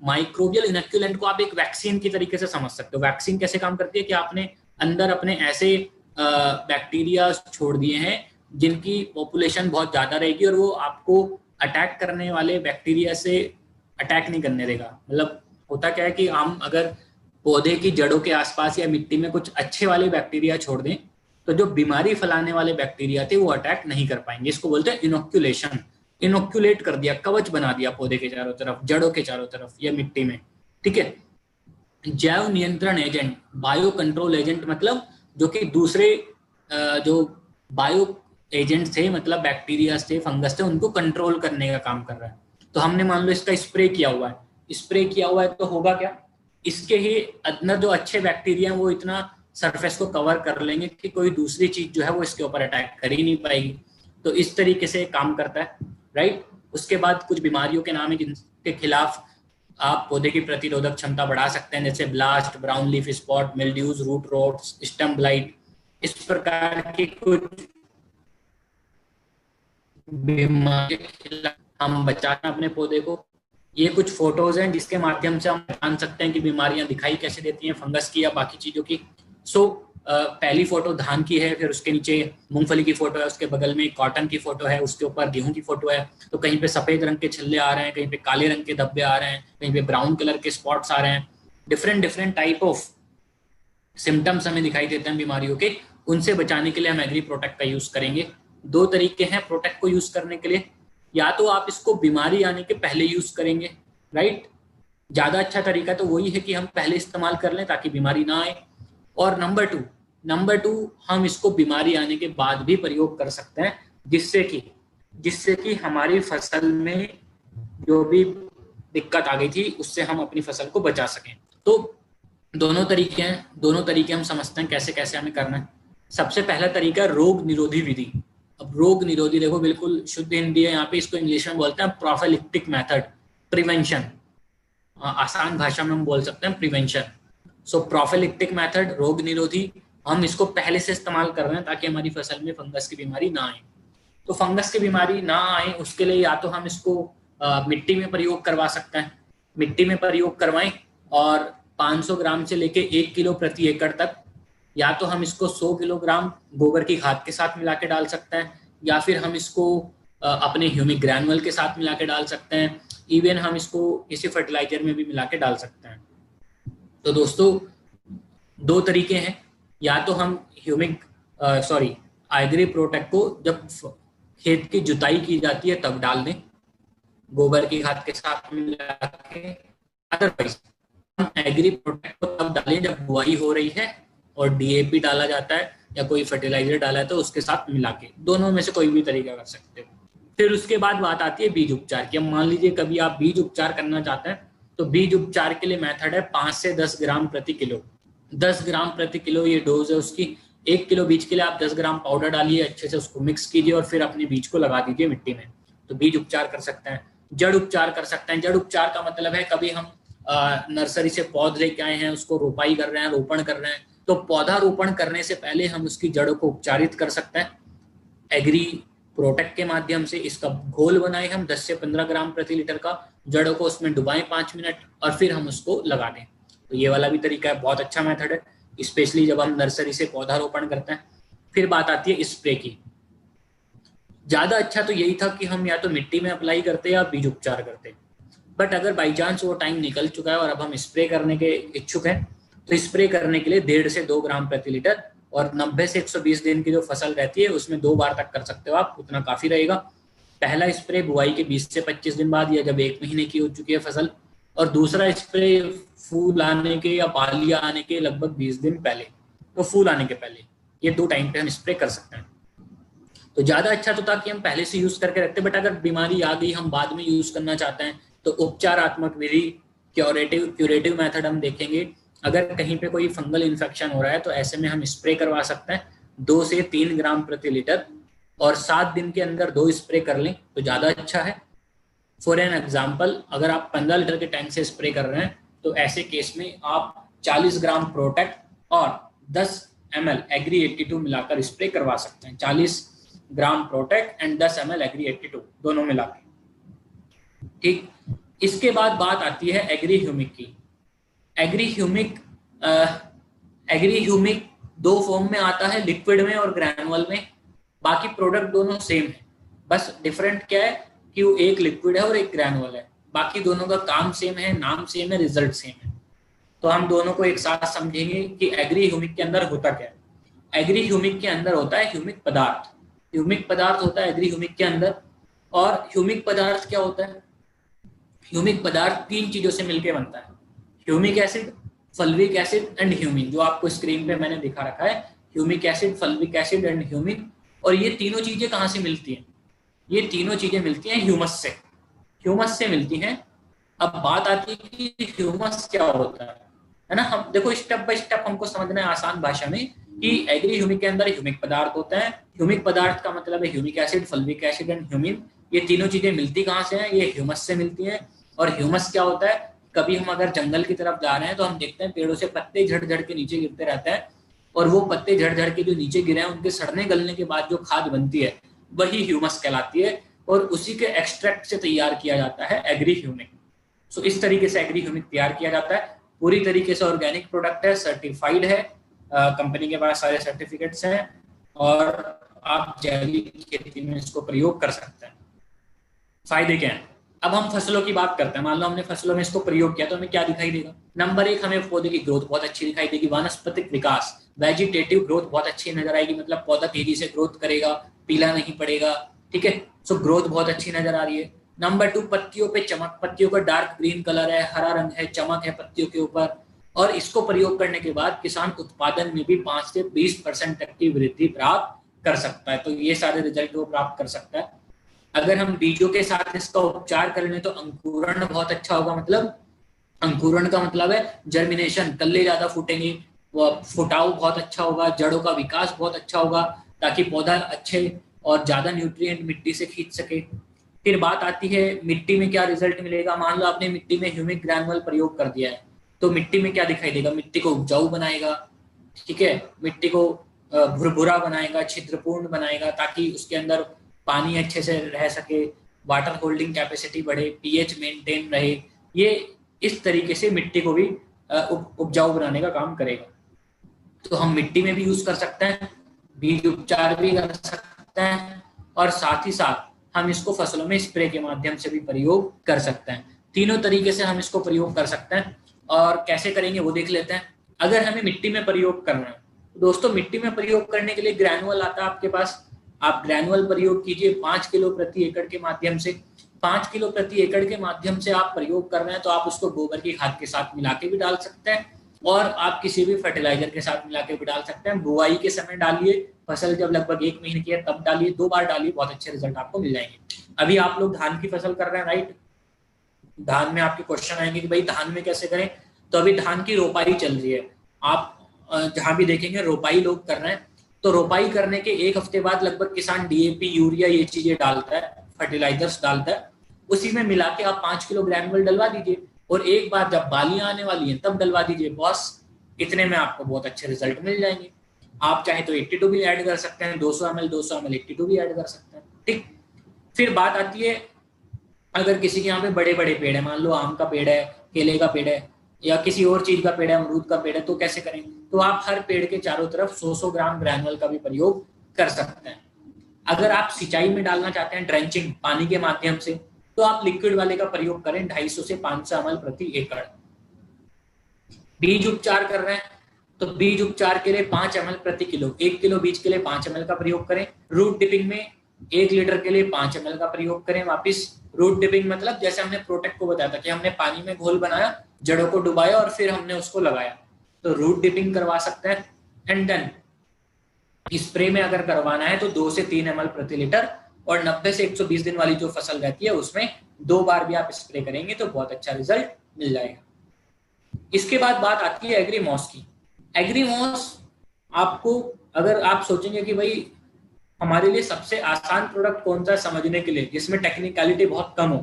माइक्रोबियल इनोक्युलेंट को आप एक वैक्सीन की तरीके से समझ सकते हो। वैक्सीन कैसे काम करती है कि आपने अंदर अपने ऐसे बैक्टीरिया छोड़ दिए हैं जिनकी पॉपुलेशन बहुत ज्यादा रहेगी और वो आपको अटैक करने वाले बैक्टीरिया से अटैक नहीं करने देगा। मतलब होता क्या है कि हम अगर पौधे की जड़ों के आसपास या मिट्टी में कुछ अच्छे वाले बैक्टीरिया छोड़ दें तो जो बीमारी फैलाने वाले बैक्टीरिया थे वो अटैक नहीं कर पाएंगे। इसको बोलते हैं इनोक्युलेशन। इनोक्युलेट कर दिया, कवच बना दिया पौधे के चारों तरफ, जड़ों के चारों तरफ या मिट्टी में। ठीक है, जैव नियंत्रण एजेंट, बायो कंट्रोल एजेंट मतलब जो कि दूसरे जो बायो एजेंट थे, मतलब बैक्टीरिया थे, फंगस थे, उनको कंट्रोल करने का काम कर रहा है। तो हमने मान लो इसका स्प्रे किया हुआ है, स्प्रे किया हुआ है तो होगा क्या, इसके ही अंदर जो अच्छे बैक्टीरिया हैं वो इतना सरफेस को कवर कर लेंगे कि कोई दूसरी चीज जो है वो इसके ऊपर अटैक कर ही नहीं पाएगी। तो इस तरीके से काम करता है, राइट। उसके बाद कुछ बीमारियों के नाम है जिनके खिलाफ आप पौधे की प्रतिरोधक क्षमता बढ़ा सकते हैं, जैसे blast, brown leaf spot, mildews, root rots, stem blight, इस प्रकार की कुछ बीमारी के खिलाफ हम बचाना अपने पौधे को। ये कुछ फोटोज हैं जिसके माध्यम से हम जान सकते हैं कि बीमारियां दिखाई कैसे देती हैं फंगस की या बाकी चीजों की। सो पहली फोटो धान की है, फिर उसके नीचे मूंगफली की फोटो है, उसके बगल में कॉटन की फोटो है, उसके ऊपर गेहूं की फोटो है। तो कहीं पे सफेद रंग के छल्ले आ रहे हैं, कहीं पे काले रंग के धब्बे आ रहे हैं, कहीं पे ब्राउन कलर के स्पॉट्स आ रहे हैं। Different different type of symptoms हमें दिखाई देते हैं बीमारियों के। उनसे बचाने के लिए हम एग्री प्रोटेक्ट का यूज करेंगे। दो तरीके हैं प्रोटेक्ट को यूज करने के लिए, या तो आप इसको बीमारी आने के पहले यूज करेंगे, राइट। ज्यादा अच्छा तरीका तो वही है कि हम पहले इस्तेमाल कर लें ताकि बीमारी ना आए। और नंबर टू हम इसको बीमारी आने के बाद भी प्रयोग कर सकते हैं, जिससे कि हमारी फसल में जो भी दिक्कत आ गई थी उससे हम अपनी फसल को बचा सकें। तो दोनों तरीके हैं, दोनों तरीके हम समझते हैं कैसे कैसे हमें करना है। सबसे पहला तरीका है रोग निरोधी विधि। अब रोग निरोधी देखो बिल्कुल शुद्ध हिंदी है, यहाँ पे इसको इंग्लिश में बोलते हैं प्रोफिलैक्टिक मेथड, प्रिवेंशन। आसान भाषा में हम बोल सकते हैं प्रिवेंशन। सो प्रोफिलैक्टिक मेथड, रोग निरोधी, हम इसको पहले से इस्तेमाल कर रहे हैं ताकि हमारी फसल में फंगस की बीमारी ना आए। तो फंगस की बीमारी ना आए उसके लिए या तो हम इसको मिट्टी में प्रयोग करवा सकते हैं, मिट्टी में प्रयोग करवाएं और 500 ग्राम से लेके 1 किलो प्रति एकड़ तक, या तो हम इसको 100 किलोग्राम गोबर की खाद के साथ मिला के डाल सकते हैं, या फिर हम इसको अपने ह्यूमिक ग्रैनुअल के साथ मिला के डाल सकते हैं, इवन हम इसको किसी फर्टिलाइजर में भी मिला के डाल सकते हैं। तो दोस्तों दो तरीके हैं, या तो हम एग्री प्रोटेक्ट को जब खेत की जुताई की जाती है तब डाल दें गोबर की खाद के साथ मिला के, अदरवाइज हम एग्री प्रोटेक्ट को तब डालें जब बुआई हो रही है और डीएपी डाला जाता है या कोई फर्टिलाइजर डाला है तो उसके साथ मिला के, दोनों में से कोई भी तरीका कर सकते हो। फिर उसके बाद बात आती है बीज उपचार की। अब मान लीजिए कभी आप बीज उपचार करना चाहते हैं तो बीज उपचार के लिए मेथड है 5 से 10 ग्राम प्रति किलो। 10 ग्राम प्रति किलो ये डोज है उसकी। 1 किलो बीज के लिए आप 10 ग्राम पाउडर डालिए, अच्छे से उसको मिक्स कीजिए और फिर अपने बीज को लगा दीजिए मिट्टी में। तो बीज उपचार कर सकते हैं। जड़ उपचार कर सकते हैं। जड़ उपचार का मतलब है कभी हम नर्सरी से पौध लेके आए हैं, उसको रोपाई कर रहे हैं, रोपण कर रहे हैं, तो पौधा रोपण करने से पहले हम उसकी जड़ों को उपचारित कर सकते हैं एग्री प्रोटेक्ट के माध्यम से। इसका घोल बनाए हम 10 से 15 ग्राम प्रति लीटर का, जड़ों को उसमें डुबाएं 5 मिनट और फिर हम उसको लगा दें। तो ये वाला भी तरीका है, बहुत अच्छा मेथड है, स्पेशली जब हम नर्सरी से पौधा रोपण करते हैं। फिर बात आती है स्प्रे की। ज्यादा अच्छा तो यही था कि हम या तो मिट्टी में अप्लाई करते या बीज उपचार करते, बट अगर बाई चांस वो टाइम निकल चुका है और अब हम स्प्रे करने के इच्छुक हैं तो स्प्रे करने के लिए 1.5 से 2 ग्राम प्रति लीटर, और 90 से 120 दिन की जो फसल रहती है उसमें 2 बार तक कर सकते हो आप, उतना काफी रहेगा। पहला स्प्रे बुआई के 20 से 25 दिन बाद या जब 1 महीने की हो चुकी है फसल, और दूसरा स्प्रे फूल आने के या पालिया आने के लगभग 20 दिन पहले, तो फूल आने के पहले। ये 2 टाइम पे हम स्प्रे कर सकते हैं। तो ज्यादा अच्छा तो था कि हम पहले से यूज करके रखते, बट अगर बीमारी आ गई हम बाद में यूज करना चाहते हैं तो उपचारात्मक विधि, क्यूरेटिव मेथड हम देखेंगे। अगर कहीं पे कोई फंगल इन्फेक्शन हो रहा है तो ऐसे में हम स्प्रे करवा सकते हैं 2 से 3 ग्राम प्रति लीटर, और 7 दिन के अंदर 2 स्प्रे कर लें तो ज्यादा अच्छा है। फॉर एन एग्जाम्पल, अगर आप 15 लीटर के टैंक से स्प्रे कर रहे हैं तो ऐसे केस में आप 40 ग्राम प्रोटेक्ट और 10 ml एग्री 82 मिलाकर स्प्रे करवा सकते हैं। 40 ग्राम प्रोटेक्ट एंड 10 ml एग्री 82 दोनों मिला के, ठीक। इसके बाद बात आती है एग्री ह्यूमिक की। एग्री ह्यूमिक 2 फॉर्म में आता है, लिक्विड में और ग्रैनुअल में। बाकी प्रोडक्ट दोनों सेम है, बस डिफरेंट क्या है कि वो एक लिक्विड है और एक ग्रैनुअल है। बाकी दोनों का काम सेम है, नाम सेम है, रिजल्ट सेम है। तो हम दोनों को एक साथ समझेंगे कि एग्री ह्यूमिक के अंदर होता क्या है। एग्री ह्यूमिक के अंदर होता है ह्यूमिक पदार्थ। ह्यूमिक पदार्थ होता है एग्री ह्यूमिक के अंदर। और ह्यूमिक पदार्थ क्या होता है? ह्यूमिक पदार्थ 3 चीजों से मिलकर बनता है, humic acid, fulvic acid and humin, जो आपको स्क्रीन पे मैंने दिखा रखा है। Humic acid, fulvic acid and humin, और ये तीनों चीजें कहाँ से मिलती हैं? ये तीनों चीजें मिलती हैं ह्यूमस से, ह्यूमस से मिलती हैं। अब बात आती है कि ह्यूमस क्या होता है ना। हम देखो स्टेप बाय स्टेप हमको समझना है आसान भाषा में कि एग्री ह्यूमिक के अंदर ह्यूमिक पदार्थ होता है। ह्यूमिक पदार्थ का मतलब है humic acid, fulvic acid and humin. ये तीनों चीजें मिलती कहाँ से हैं? ये ह्यूमस से मिलती हैं। और ह्यूमस क्या होता है? कभी हम अगर जंगल की तरफ जा रहे हैं तो हम देखते हैं पेड़ों से पत्ते झड़ झड़ के नीचे गिरते रहते हैं, और वो पत्ते झड़ झड़ के जो नीचे गिरे हैं उनके सड़ने गलने के बाद जो खाद बनती है वही ह्यूमस कहलाती है, और उसी के एक्सट्रैक्ट से तैयार किया जाता है एग्री ह्यूमिक। सो इस तरीके से एग्री ह्यूमिक तैयार किया जाता है। पूरी तरीके से ऑर्गेनिक प्रोडक्ट है, सर्टिफाइड है, कंपनी के पास सारे सर्टिफिकेट्स हैं, और आप जैविक खेती में इसको प्रयोग कर सकते हैं। फायदे क्या हैं? अब हम फसलों की बात करते हैं। मान लो हमने फसलों में इसको प्रयोग किया तो हमें क्या दिखाई देगा? नंबर एक, हमें पौधे की ग्रोथ बहुत अच्छी दिखाई देगी। वानस्पतिक विकास, वेजिटेटिव ग्रोथ बहुत अच्छी नजर आएगी, मतलब पौधा तेजी से ग्रोथ करेगा, पीला नहीं पड़ेगा। ठीक है, सो ग्रोथ बहुत अच्छी नजर आ रही है। नंबर टू, पत्तियों पे चमक, पत्तियों का डार्क ग्रीन कलर है, हरा रंग है, चमक है पत्तियों के ऊपर। और इसको प्रयोग करने के बाद किसान उत्पादन में भी 5 से 20% तक की वृद्धि प्राप्त कर सकता है। तो ये सारे रिजल्ट वो प्राप्त कर सकता है। अगर हम बीजों के साथ इसका उपचार कर लें तो अंकुरण बहुत अच्छा होगा। मतलब अंकुरण का मतलब है जर्मिनेशन, कल्ले ज्यादा फूटेंगे, वो फुटाव बहुत अच्छा होगा, जड़ों का विकास बहुत अच्छा होगा, ताकि पौधा अच्छे और ज्यादा न्यूट्रिएंट मिट्टी से खींच सके। फिर बात आती है मिट्टी में क्या रिजल्ट मिलेगा। मान लो आपने मिट्टी में ह्यूमिक ग्रैनुअल प्रयोग कर दिया है तो मिट्टी में क्या दिखाई देगा? मिट्टी को उपजाऊ बनाएगा, ठीक है, मिट्टी को भुरभुरा बनाएगा, छिद्रपूर्ण बनाएगा, ताकि उसके अंदर पानी अच्छे से रह सके, वाटर होल्डिंग कैपेसिटी बढ़े, पीएच मेंटेन रहे। ये इस तरीके से मिट्टी को भी उपजाऊ बनाने का काम करेगा। तो हम मिट्टी में भी यूज कर सकते हैं, बीज उपचार भी कर सकते हैं, और साथ ही साथ हम इसको फसलों में स्प्रे के माध्यम से भी प्रयोग कर सकते हैं। तीनों तरीके से हम इसको प्रयोग कर सकते हैं। और कैसे करेंगे वो देख लेते हैं। अगर हमें मिट्टी में प्रयोग करना है तो दोस्तों, मिट्टी में प्रयोग करने के लिए ग्रैनुअल आता है आपके पास। आप ग्रैनुअल प्रयोग कीजिए 5 किलो प्रति एकड़ के माध्यम से। 5 किलो प्रति एकड़ के माध्यम से आप प्रयोग कर रहे हैं तो आप उसको गोबर की खाद के साथ मिला के भी डाल सकते हैं, और आप किसी भी फर्टिलाइजर के साथ मिला के भी डाल सकते हैं। बुआई के समय डालिए, फसल जब लगभग 1 महीने की है तब डालिए, 2 बार डालिए, बहुत अच्छे रिजल्ट आपको मिल जाएंगे। अभी आप लोग धान की फसल कर रहे हैं, राइट? धान में आपके क्वेश्चन आएंगे कि भाई धान में कैसे करें। तो अभी धान की रोपाई चल रही है, आप जहां भी देखेंगे रोपाई लोग कर रहे हैं। तो रोपाई करने के 1 हफ्ते बाद लगभग किसान डीएपी, यूरिया, ये चीजें डालता है, फर्टिलाइजर्स डालता है। उसी में मिला के आप 5 किलो ग्रैनुअल डलवा दीजिए, और एक बार जब बालियां आने वाली हैं तब डलवा दीजिए। बॉस, इतने में आपको बहुत अच्छे रिजल्ट मिल जाएंगे। आप चाहे तो 82 भी ऐड कर सकते हैं, 200 ml 82 भी ऐड कर सकते हैं। ठीक, फिर बात आती है अगर किसी के यहाँ पे बड़े बड़े पेड़ है, मान लो आम का पेड़ है, केले का पेड़ है, या किसी और चीज का पेड़ है, अमरूद का पेड़ है, तो कैसे करें? तो आप हर पेड़ के चारों तरफ 100-100 ग्राम ग्रैनुअल का भी प्रयोग कर सकते हैं। अगर आप सिंचाई में डालना चाहते हैं, ड्रेंचिंग, पानी के माध्यम से, तो आप लिक्विड वाले का प्रयोग करें 250 से 500 ml प्रति एकड़। बीज उपचार कर रहे हैं तो बीज उपचार के लिए 5 ml प्रति किलो, 1 किलो बीज के लिए 5 ml का प्रयोग करें। रूट डिपिंग में 1 लीटर के लिए 5 ml का प्रयोग करें। वापिस रूट डिपिंग मतलब जैसे हमने प्रोटेक्ट को बताया था कि हमने पानी में घोल बनाया, जड़ों को डुबाया और फिर हमने उसको लगाया, तो रूट डिपिंग करवा सकते हैं। एंड देन स्प्रे में अगर करवाना है तो 2 से 3 ml प्रति लीटर, और 90 से 120 दिन वाली जो फसल रहती है उसमें 2 बार भी आप स्प्रे करेंगे तो बहुत अच्छा रिजल्ट मिल जाएगा। इसके बाद बात आती है एग्रीमॉस की। एग्रीमॉस आपको, अगर आप सोचेंगे कि भाई हमारे लिए सबसे आसान प्रोडक्ट कौन सा समझने के लिए जिसमें टेक्निकलिटी बहुत कम हो,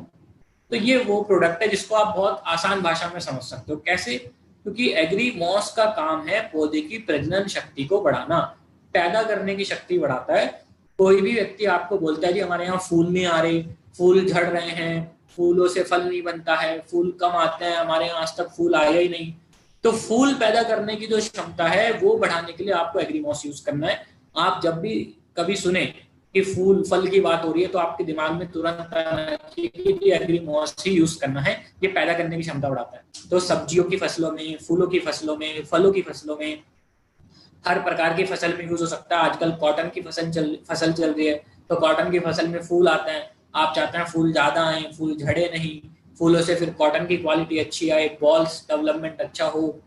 तो ये वो प्रोडक्ट है जिसको आप बहुत आसान भाषा में समझ सकते हो। कैसे? क्योंकि एग्रीमॉस का काम है पौधे की प्रजनन शक्ति को बढ़ाना, पैदा करने की शक्ति बढ़ाता है। कोई भी व्यक्ति आपको बोलता है जी हमारे यहाँ फूल नहीं आ रहे, फूल झड़ रहे हैं, फूलों से फल नहीं बनता है, फूल कम आते हैं, हमारे यहाँ आज तक फूल आया ही नहीं, तो फूल पैदा करने की जो क्षमता है वो बढ़ाने के लिए आपको एग्रीमॉस यूज करना है। आप जब भी कभी सुने कि फूल फल की बात हो रही है तो आपके दिमाग में तुरंत आना चाहिए कि एग्रीमॉस ही यूज करना है, ये पैदा करने की क्षमता बढ़ाता है। तो सब्जियों की फसलों में, फूलों की फसलों में, फलों की फसलों में, हर प्रकार की फसल में यूज हो सकता है। आजकल कॉटन की फसल चल रही है, तो कॉटन की फसल में फूल आते हैं, आप चाहते हैं फूल ज्यादा आए, फूल झड़े नहीं, फूलों से फिर कॉटन की क्वालिटी अच्छी आए, बॉल्स डेवलपमेंट अच्छा हो,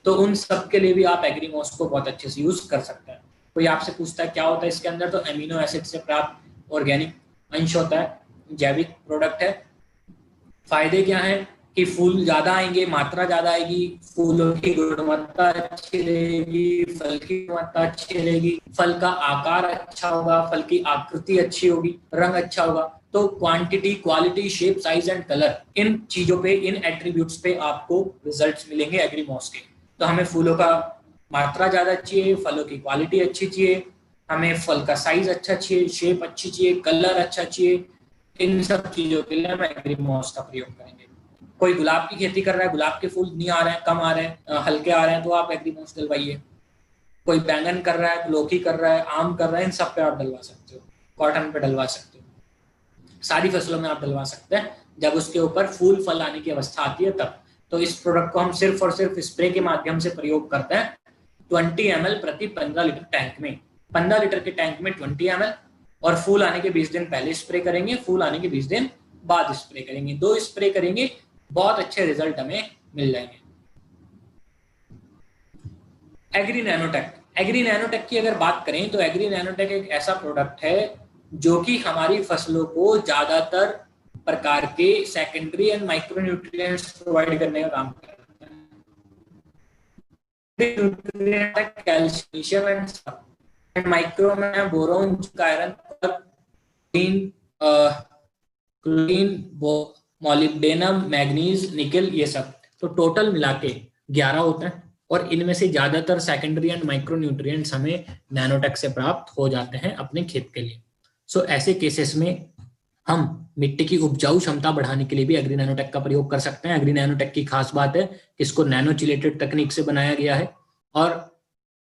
तो उन सब के लिए भी आप एग्रीमॉस को बहुत अच्छे से यूज कर सकते हैं। कोई आपसे पूछता है क्या होता है इसके अंदर, तो एमिनो एसिड से प्राप्त ऑर्गेनिक अंश होता है, जैविक प्रोडक्ट है। फायदे क्या है कि फूल ज्यादा आएंगे, मात्रा ज्यादा आएगी, फूलों की गुणवत्ता अच्छी रहेगी, फल की गुणवत्ता अच्छी रहेगी, फल का आकार अच्छा होगा, फल की आकृति अच्छी होगी, रंग अच्छा होगा। तो quantity, quality, shape, size and colour, इन चीजों पे, इन एट्रीब्यूट्स पे आपको रिजल्ट्स मिलेंगे एग्रीमॉस के। तो हमें फूलों का मात्रा ज्यादा चाहिए, फलों की क्वालिटी अच्छी चाहिए, हमें फल का साइज अच्छा चाहिए, शेप अच्छी चाहिए, कलर अच्छा चाहिए। इन सब चीजों के लिए हम एग्रीमॉस का प्रयोग करेंगे। कोई गुलाब की खेती कर रहा है, गुलाब के फूल नहीं आ रहे हैं, कम आ रहे हैं, हल्के आ रहे हैं, तो आप एग्रीमॉस डलवाइए। कोई बैंगन कर रहा है, लौकी कर रहा है, आम कर रहा है, इन सब पे आप डलवा सकते हो, कॉटन पे डलवा सकते हो, सारी फसलों में आप डलवा सकते हैं। जब उसके ऊपर फूल फल आने की अवस्था आती है तब। तो इस प्रोडक्ट को हम सिर्फ और सिर्फ स्प्रे के माध्यम से प्रयोग करते हैं 20 ml प्रति 15 लीटर टैंक में। 15 लीटर के टैंक में 20 ml, और फूल आने के 20 दिन पहले स्प्रे करेंगे, फूल आने के 20 दिन बाद स्प्रे करेंगे। 2 स्प्रे करेंगे, बहुत अच्छे रिजल्ट हमें मिल जाएंगे। एग्री नैनोटेक, एग्री नैनोटेक की अगर बात करें तो एग्री नैनोटेक एक ऐसा प्रोडक्ट है जो कि हमारी फसलों को ज्यादातर प्रकार के secondary and micro nutrients provide करने का काम करता है। कैल्शियम एंड माइक्रो में boron, iron, chlorine, molybdenum, manganese, nickel, ये सब। तो टोटल मिला के 11 होता है, और इनमें से ज्यादातर सेकेंडरी एंड माइक्रो न्यूट्रिएंट्स हमें नैनोटेक से प्राप्त हो जाते हैं अपने खेत के लिए। सो ऐसे केसेस में हम मिट्टी की उपजाऊ क्षमता बढ़ाने के लिए भी एग्री नैनोटेक का प्रयोग कर सकते हैं। एग्री नैनोटेक की खास बात है कि इसको नैनो चिलेटेड तकनीक से बनाया गया है, और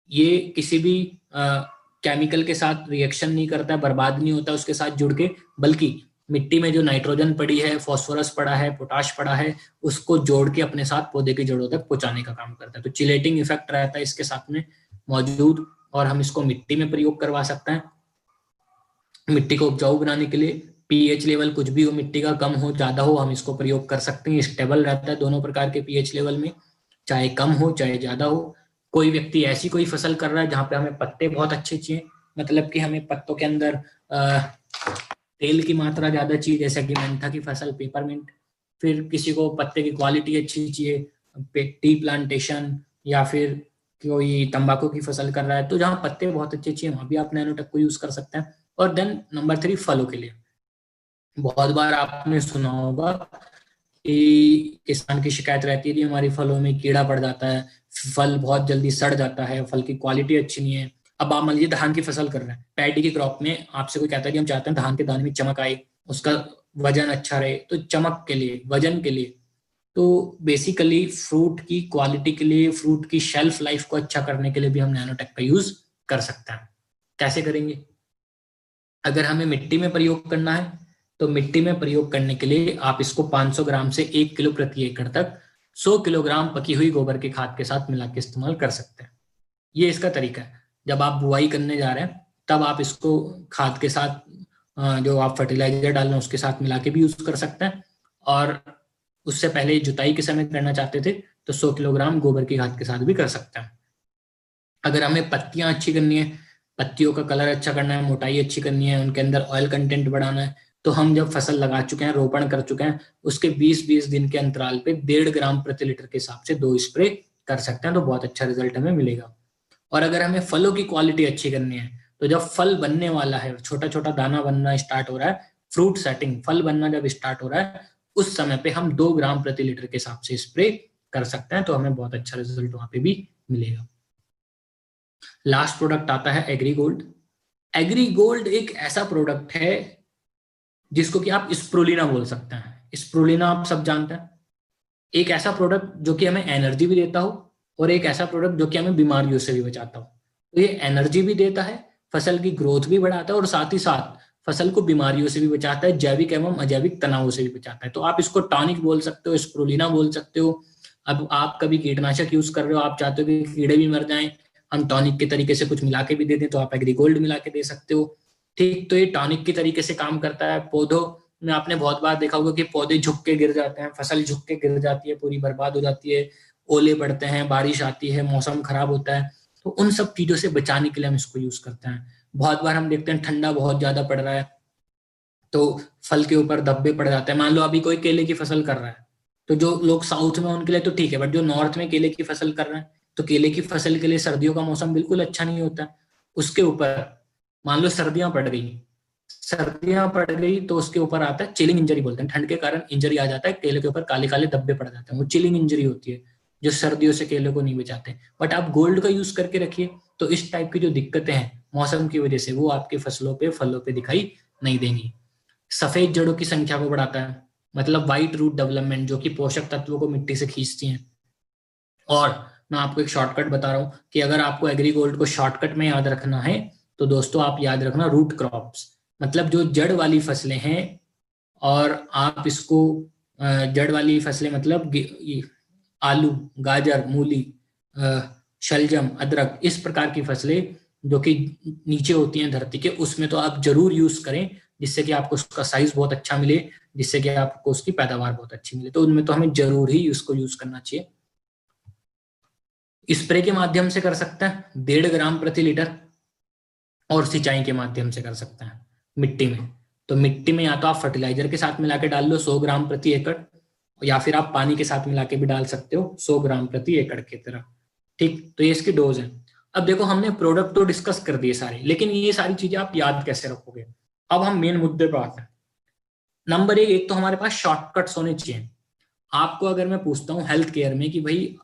ये किसी भी केमिकल के साथ रिएक्शन नहीं करता है, बर्बाद नहीं होता उसके साथ जुड़ के, बल्कि मिट्टी में जो नाइट्रोजन पड़ी है, फास्फोरस पड़ा है, पोटाश पड़ा है, उसको जोड़ के अपने साथ पौधे की जड़ों तक पहुंचाने का काम करता है। तो चिलेटिंग इफेक्ट रहता है इसके साथ में मौजूद, और हम इसको मिट्टी में प्रयोग करवा सकते हैं मिट्टी को उपजाऊ बनाने के लिए। पीएच लेवल कुछ भी हो, मिट्टी का कम हो ज्यादा हो, हम इसको प्रयोग कर सकते हैं। स्टेबल रहता है दोनों प्रकार के पीएच लेवल में, चाहे कम हो चाहे ज्यादा हो। कोई व्यक्ति ऐसी कोई फसल कर रहा है जहां पे हमें पत्ते बहुत अच्छे चाहिए, मतलब कि हमें पत्तों के अंदर तेल की मात्रा ज्यादा चाहिए, जैसे कि मेंथा की फसल, पेपरमिंट। फिर किसी को पत्ते की क्वालिटी अच्छी चाहिए, टी प्लांटेशन, या फिर कोई तंबाकू की फसल कर रहा है, तो जहाँ पत्ते बहुत अच्छे चाहिए वहां भी आप नैनोटेक को यूज कर सकते हैं। और देन नंबर 3, फलों के लिए। बहुत बार आपने सुना होगा कि किसान की शिकायत रहती है कि हमारी फलों में कीड़ा पड़ जाता है, फल बहुत जल्दी सड़ जाता है, फल की क्वालिटी अच्छी नहीं है। अब आप मान लीजिए धान की फसल कर रहे हैं, पैडी की क्रॉप में आपसे कोई कहता है कि हम चाहते हैं धान के दाने में चमक आए, उसका वजन अच्छा रहे, तो चमक के लिए, वजन के लिए, तो बेसिकली फ्रूट की क्वालिटी के लिए, फ्रूट की शेल्फ लाइफ को अच्छा करने के लिए भी हम नैनोटेक का यूज कर सकते हैं। कैसे करेंगे? अगर हमें मिट्टी में प्रयोग करना है तो मिट्टी में प्रयोग करने के लिए आप इसको 500 ग्राम से 1 किलो प्रति एकड़ तक 100 किलोग्राम पकी हुई गोबर की खाद के साथ मिला के इस्तेमाल कर सकते हैं। ये इसका तरीका है। जब आप बुआई करने जा रहे हैं तब आप इसको खाद के साथ, जो आप फर्टिलाइजर डाल रहे हैं उसके साथ मिला के भी यूज कर सकते हैं, और उससे पहले जुताई के समय करना चाहते थे तो 100 किलोग्राम गोबर की खाद के साथ भी कर सकते हैं। अगर हमें पत्तियां अच्छी करनी है, पत्तियों का कलर अच्छा करना है, मोटाई अच्छी करनी है, उनके अंदर ऑयल कंटेंट बढ़ाना है, तो हम जब फसल लगा चुके हैं, रोपण कर चुके हैं, उसके 20-20 दिन के अंतराल पे 1.5 ग्राम प्रति लीटर के हिसाब से 2 स्प्रे कर सकते हैं, तो बहुत अच्छा रिजल्ट हमें मिलेगा। और अगर हमें फलों की क्वालिटी अच्छी करनी है तो जब फल बनने वाला है, छोटा छोटा दाना बनना स्टार्ट हो रहा है, फ्रूट सेटिंग, फल बनना जब स्टार्ट हो रहा है, उस समय पे हम 2 ग्राम प्रति लीटर के हिसाब से स्प्रे कर सकते हैं, तो हमें बहुत अच्छा रिजल्ट वहां पे भी मिलेगा। लास्ट प्रोडक्ट आता है एग्री गोल्ड। एग्री गोल्ड एक ऐसा प्रोडक्ट है जिसको कि आप स्प्रुलिना बोल सकते हैं। स्प्रुलिना आप सब जानते हैं, एक ऐसा प्रोडक्ट जो कि हमें एनर्जी भी देता हो, और एक ऐसा प्रोडक्ट जो कि हमें बीमारियों से भी बचाता हो। तो ये एनर्जी भी देता है, फसल की ग्रोथ भी बढ़ाता है, और साथ ही साथ फसल को बीमारियों से भी बचाता है, जैविक एवं अजैविक तनावों से भी बचाता है। तो आप इसको टॉनिक बोल सकते हो, स्प्रुलिना बोल सकते हो। अब आप कभी कीटनाशक यूज कर रहे हो, आप चाहते हो कि कीड़े भी मर जाएं, हम टॉनिक के तरीके से कुछ मिला के भी दे दें, तो आप एग्री गोल्ड मिला के दे सकते हो। ठीक, तो ये टॉनिक के तरीके से काम करता है। पौधों में आपने बहुत बार देखा होगा कि पौधे झुक के गिर जाते हैं, फसल झुक के गिर जाती है, पूरी बर्बाद हो जाती है, ओले पड़ते हैं, बारिश आती है, मौसम खराब होता है, तो उन सब चीजों से बचाने के लिए हम इसको यूज करते हैं। बहुत बार हम देखते हैं ठंडा बहुत ज्यादा पड़ रहा है तो फल के ऊपर धब्बे पड़ जाते हैं। मान लो अभी कोई केले की फसल कर रहा है, तो जो लोग साउथ में उनके लिए तो ठीक है, बट जो नॉर्थ में केले की फसल कर रहे हैं, तो केले की फसल के लिए सर्दियों का मौसम बिल्कुल अच्छा नहीं होता। उसके ऊपर मान लो सर्दियां पड़ गई तो उसके ऊपर आता है चिलिंग इंजरी बोलते हैं, ठंड के कारण इंजरी आ जाता है, केले के ऊपर काले काले धब्बे पड़ जाते हैं, वो चिलिंग इंजरी होती है जो सर्दियों से केले को नहीं बचाते। बट आप गोल्ड का यूज करके रखिए तो इस टाइप की जो दिक्कतें हैं मौसम की वजह से वो आपकी फसलों पे फलों पे दिखाई नहीं देंगी। सफेद जड़ों की संख्या को बढ़ाता है, मतलब व्हाइट रूट डेवलपमेंट, जो कि पोषक तत्वों को मिट्टी से खींचती हैं। और मैं आपको एक शॉर्टकट बता रहा हूँ कि अगर आपको एग्री गोल्ड को शॉर्टकट में याद रखना है तो दोस्तों आप याद रखना रूट क्रॉप्स, मतलब जो जड़ वाली फसलें हैं। और आप इसको जड़ वाली फसलें मतलब आलू, गाजर, मूली, शलजम, अदरक, इस प्रकार की फसलें जो कि नीचे होती हैं धरती के, उसमें तो आप जरूर यूज करें, जिससे कि आपको उसका साइज बहुत अच्छा मिले, जिससे कि आपको उसकी पैदावार बहुत अच्छी मिले। तो उनमें तो हमें जरूर ही उसको यूज करना चाहिए। स्प्रे के माध्यम से कर सकते हैं 1.5 ग्राम प्रति लीटर, और सिंचाई के माध्यम से कर सकते हैं मिट्टी में। तो मिट्टी में या तो आप फर्टिलाइजर के साथ मिला के डाल लो 100 ग्राम प्रति एकड़, या फिर आप पानी के साथ मिला के भी डाल सकते हो 100 ग्राम प्रति एकड़ की तरह। ठीक, तो ये इसकी डोज है। अब देखो हमने प्रोडक्ट तो डिस्कस कर दिए सारे, लेकिन ये सारी चीजें आप याद कैसे रखोगे? अब हम मेन मुद्दे पर आते हैं। नंबर एक तो हमारे पास शॉर्टकट्स होने चाहिए। आपको अगर मैं पूछता हूँ हेल्थ केयर में कि भाई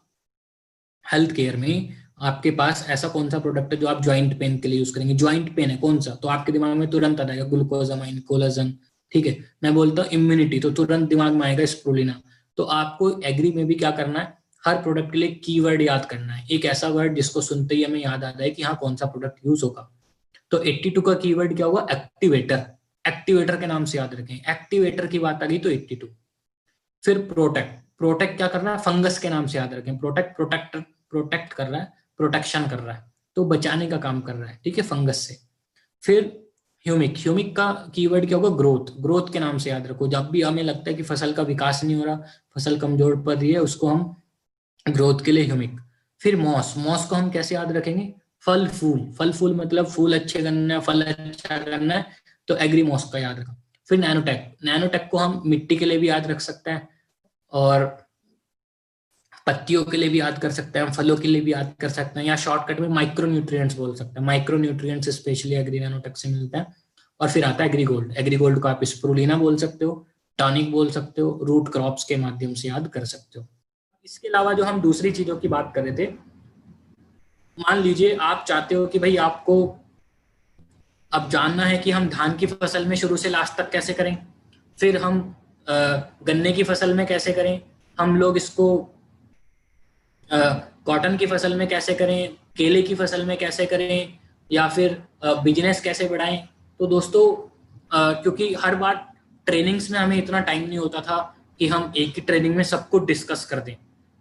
हेल्थ केयर में आपके पास ऐसा कौन सा प्रोडक्ट है जो आप ज्वाइंट पेन के लिए यूज करेंगे, ज्वाइंट पेन है कौन सा, तो आपके दिमाग में तुरंत आ जाएगा ग्लूकोजामाइन, कोलाजन। ठीक है, मैं बोलता हूँ इम्यूनिटी, तो तुरंत दिमाग में आएगा स्प्रुलिना। तो आपको एग्री में भी क्या करना है, हर प्रोडक्ट के लिए कीवर्ड याद करना है, एक ऐसा वर्ड जिसको सुनते ही हमें याद आ जाए कि हाँ कौन सा प्रोडक्ट यूज होगा। तो 82 का कीवर्ड क्या होगा? एक्टिवेटर। एक्टिवेटर के नाम से याद रखें, एक्टिवेटर की बात आ गई तो 82। फिर प्रोटेक्ट, प्रोटेक्ट क्या कर रहा है? फंगस के नाम से याद रखें, प्रोटेक्ट, प्रोटेक्ट कर रहा है, प्रोटेक्शन कर रहा है, तो बचाने का काम कर रहा है, ठीक है, फंगस से। फिर ह्यूमिक, ह्यूमिक का कीवर्ड क्या होगा? ग्रोथ, ग्रोथ के नाम से याद रखो। जब भी हमें लगता है कि फसल का विकास नहीं हो रहा, फसल कमजोर पड़ रही है, उसको हम ग्रोथ के लिए ह्यूमिक। फिर मॉस, मॉस को हम कैसे याद रखेंगे? फल फूल, फल फूल मतलब फूल अच्छे करना है, फल अच्छा करना है, तो एग्री मॉस का याद रखो। फिर नैनोटेक, नैनोटेक को हम मिट्टी के लिए भी याद रख सकते हैं, और पत्तियों के लिए भी याद कर सकते हैं, फलों के लिए भी याद कर सकते हैं, या शॉर्टकट में माइक्रो न्यूट्रिएंट्स बोल सकते हैं। Micro nutrients specially Agri Nanotech से मिलते हैं। और फिर आता है एग्री गोल्ड, एग्री गोल्ड को आप स्प्रुलिना बोल सकते हो, टॉनिक बोल सकते हो, रूट क्रॉप्स के माध्यम से याद कर सकते हो। इसके अलावा जो हम दूसरी चीजों की बात कर रहे थे, मान लीजिए आप चाहते हो कि भाई आपको अब जानना है कि हम धान की फसल में शुरू से लास्ट तक कैसे करें, फिर हम गन्ने की फसल में कैसे करें, हम लोग इसको कॉटन की फसल में कैसे करें, केले की फसल में कैसे करें, या फिर बिजनेस कैसे बढ़ाएं। तो दोस्तों क्योंकि हर बार ट्रेनिंग्स में हमें इतना टाइम नहीं होता था कि हम एक ही ट्रेनिंग में सब कुछ डिस्कस कर दें,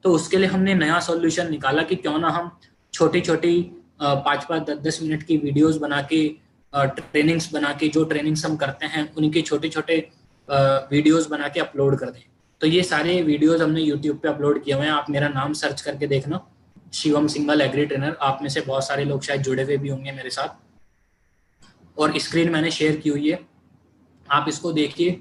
तो उसके लिए हमने नया सॉल्यूशन निकाला कि क्यों ना हम छोटी छोटी 5-5, 10-10 मिनट की वीडियोस बना के, ट्रेनिंग्स बना के, जो ट्रेनिंग्स हम करते हैं उनके छोटे छोटे वीडियोस बना के अपलोड कर दें। तो ये सारे वीडियोस हमने यूट्यूब पे अपलोड किए हुए हैं, आप मेरा नाम सर्च करके देखना, शिवम सिंघल एग्री ट्रेनर। आप में से बहुत सारे लोग शायद जुड़े हुए भी होंगे मेरे साथ, और स्क्रीन मैंने शेयर की हुई है, आप इसको देखिए।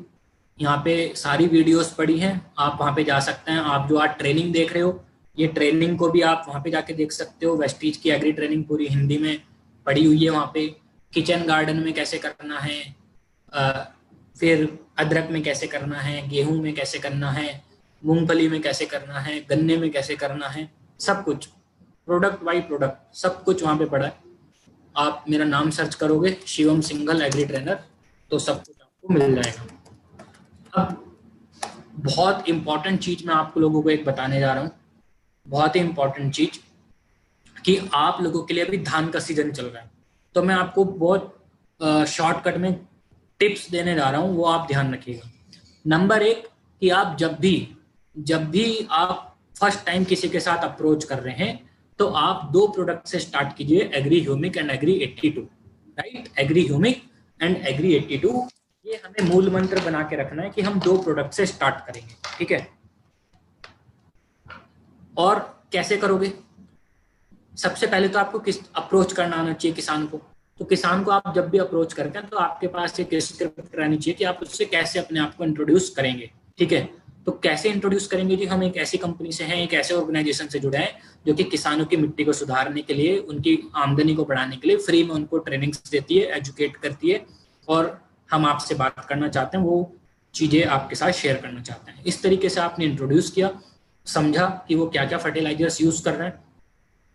यहाँ पे सारी वीडियोस पड़ी हैं, आप वहाँ पे जा सकते हैं। आप जो आज ट्रेनिंग देख रहे हो, ये ट्रेनिंग को भी आप वहाँ पे जाके देख सकते हो। वेस्टीज की एग्री ट्रेनिंग पूरी हिंदी में पड़ी हुई है वहाँ पे। किचन गार्डन में कैसे करना है, फिर अदरक में कैसे करना है, गेहूं में कैसे करना है, मूंगफली में कैसे करना है, गन्ने में कैसे करना है, सब कुछ प्रोडक्ट बाई प्रोडक्ट सब कुछ वहाँ पे पड़ा है। आप मेरा नाम सर्च करोगे शिवम सिंघल एग्री ट्रेनर, तो सब कुछ आपको मिल जाएगा। अब बहुत इंपॉर्टेंट चीज मैं आप लोगों को एक बताने जा रहा हूँ, बहुत ही इंपॉर्टेंट चीज, कि आप लोगों के लिए अभी धान का सीजन चल रहा है, तो मैं आपको बहुत शॉर्टकट में टिप्स देने जा रहा हूँ, वो आप ध्यान रखिएगा। नंबर एक, कि आप जब भी आप फर्स्ट टाइम किसी के साथ अप्रोच कर रहे हैं, तो आप 2 प्रोडक्ट से स्टार्ट कीजिए, Agri Humic and Agri 82। Right, Agri Humic and Agri 82, ये हमें मूल मंत्र बना के रखना है कि हम 2 प्रोडक्ट से स्टार्ट करेंगे, ठीक है। और कैसे करोगे? सबसे पहले तो आपको किस अप्रोच करना आना चाहिए किसान को। तो किसान को आप जब भी अप्रोच करते हैं तो आपके पास एक स्क्रिप्ट रहनी चाहिए कि आप उससे कैसे अपने आप को इंट्रोड्यूस करेंगे। ठीक है, तो कैसे इंट्रोड्यूस करेंगे जी, हम एक ऐसी कंपनी से हैं, एक ऐसे ऑर्गेनाइजेशन से जुड़े हैं जो कि किसानों की मिट्टी को सुधारने के लिए, उनकी आमदनी को बढ़ाने के लिए फ्री में उनको ट्रेनिंग्स देती है, एजुकेट करती है, और हम आपसे बात करना चाहते हैं, वो चीजें आपके साथ शेयर करना चाहते हैं। इस तरीके से आपने इंट्रोड्यूस किया, समझा कि वो क्या क्या फर्टिलाइजर्स यूज कर रहे हैं,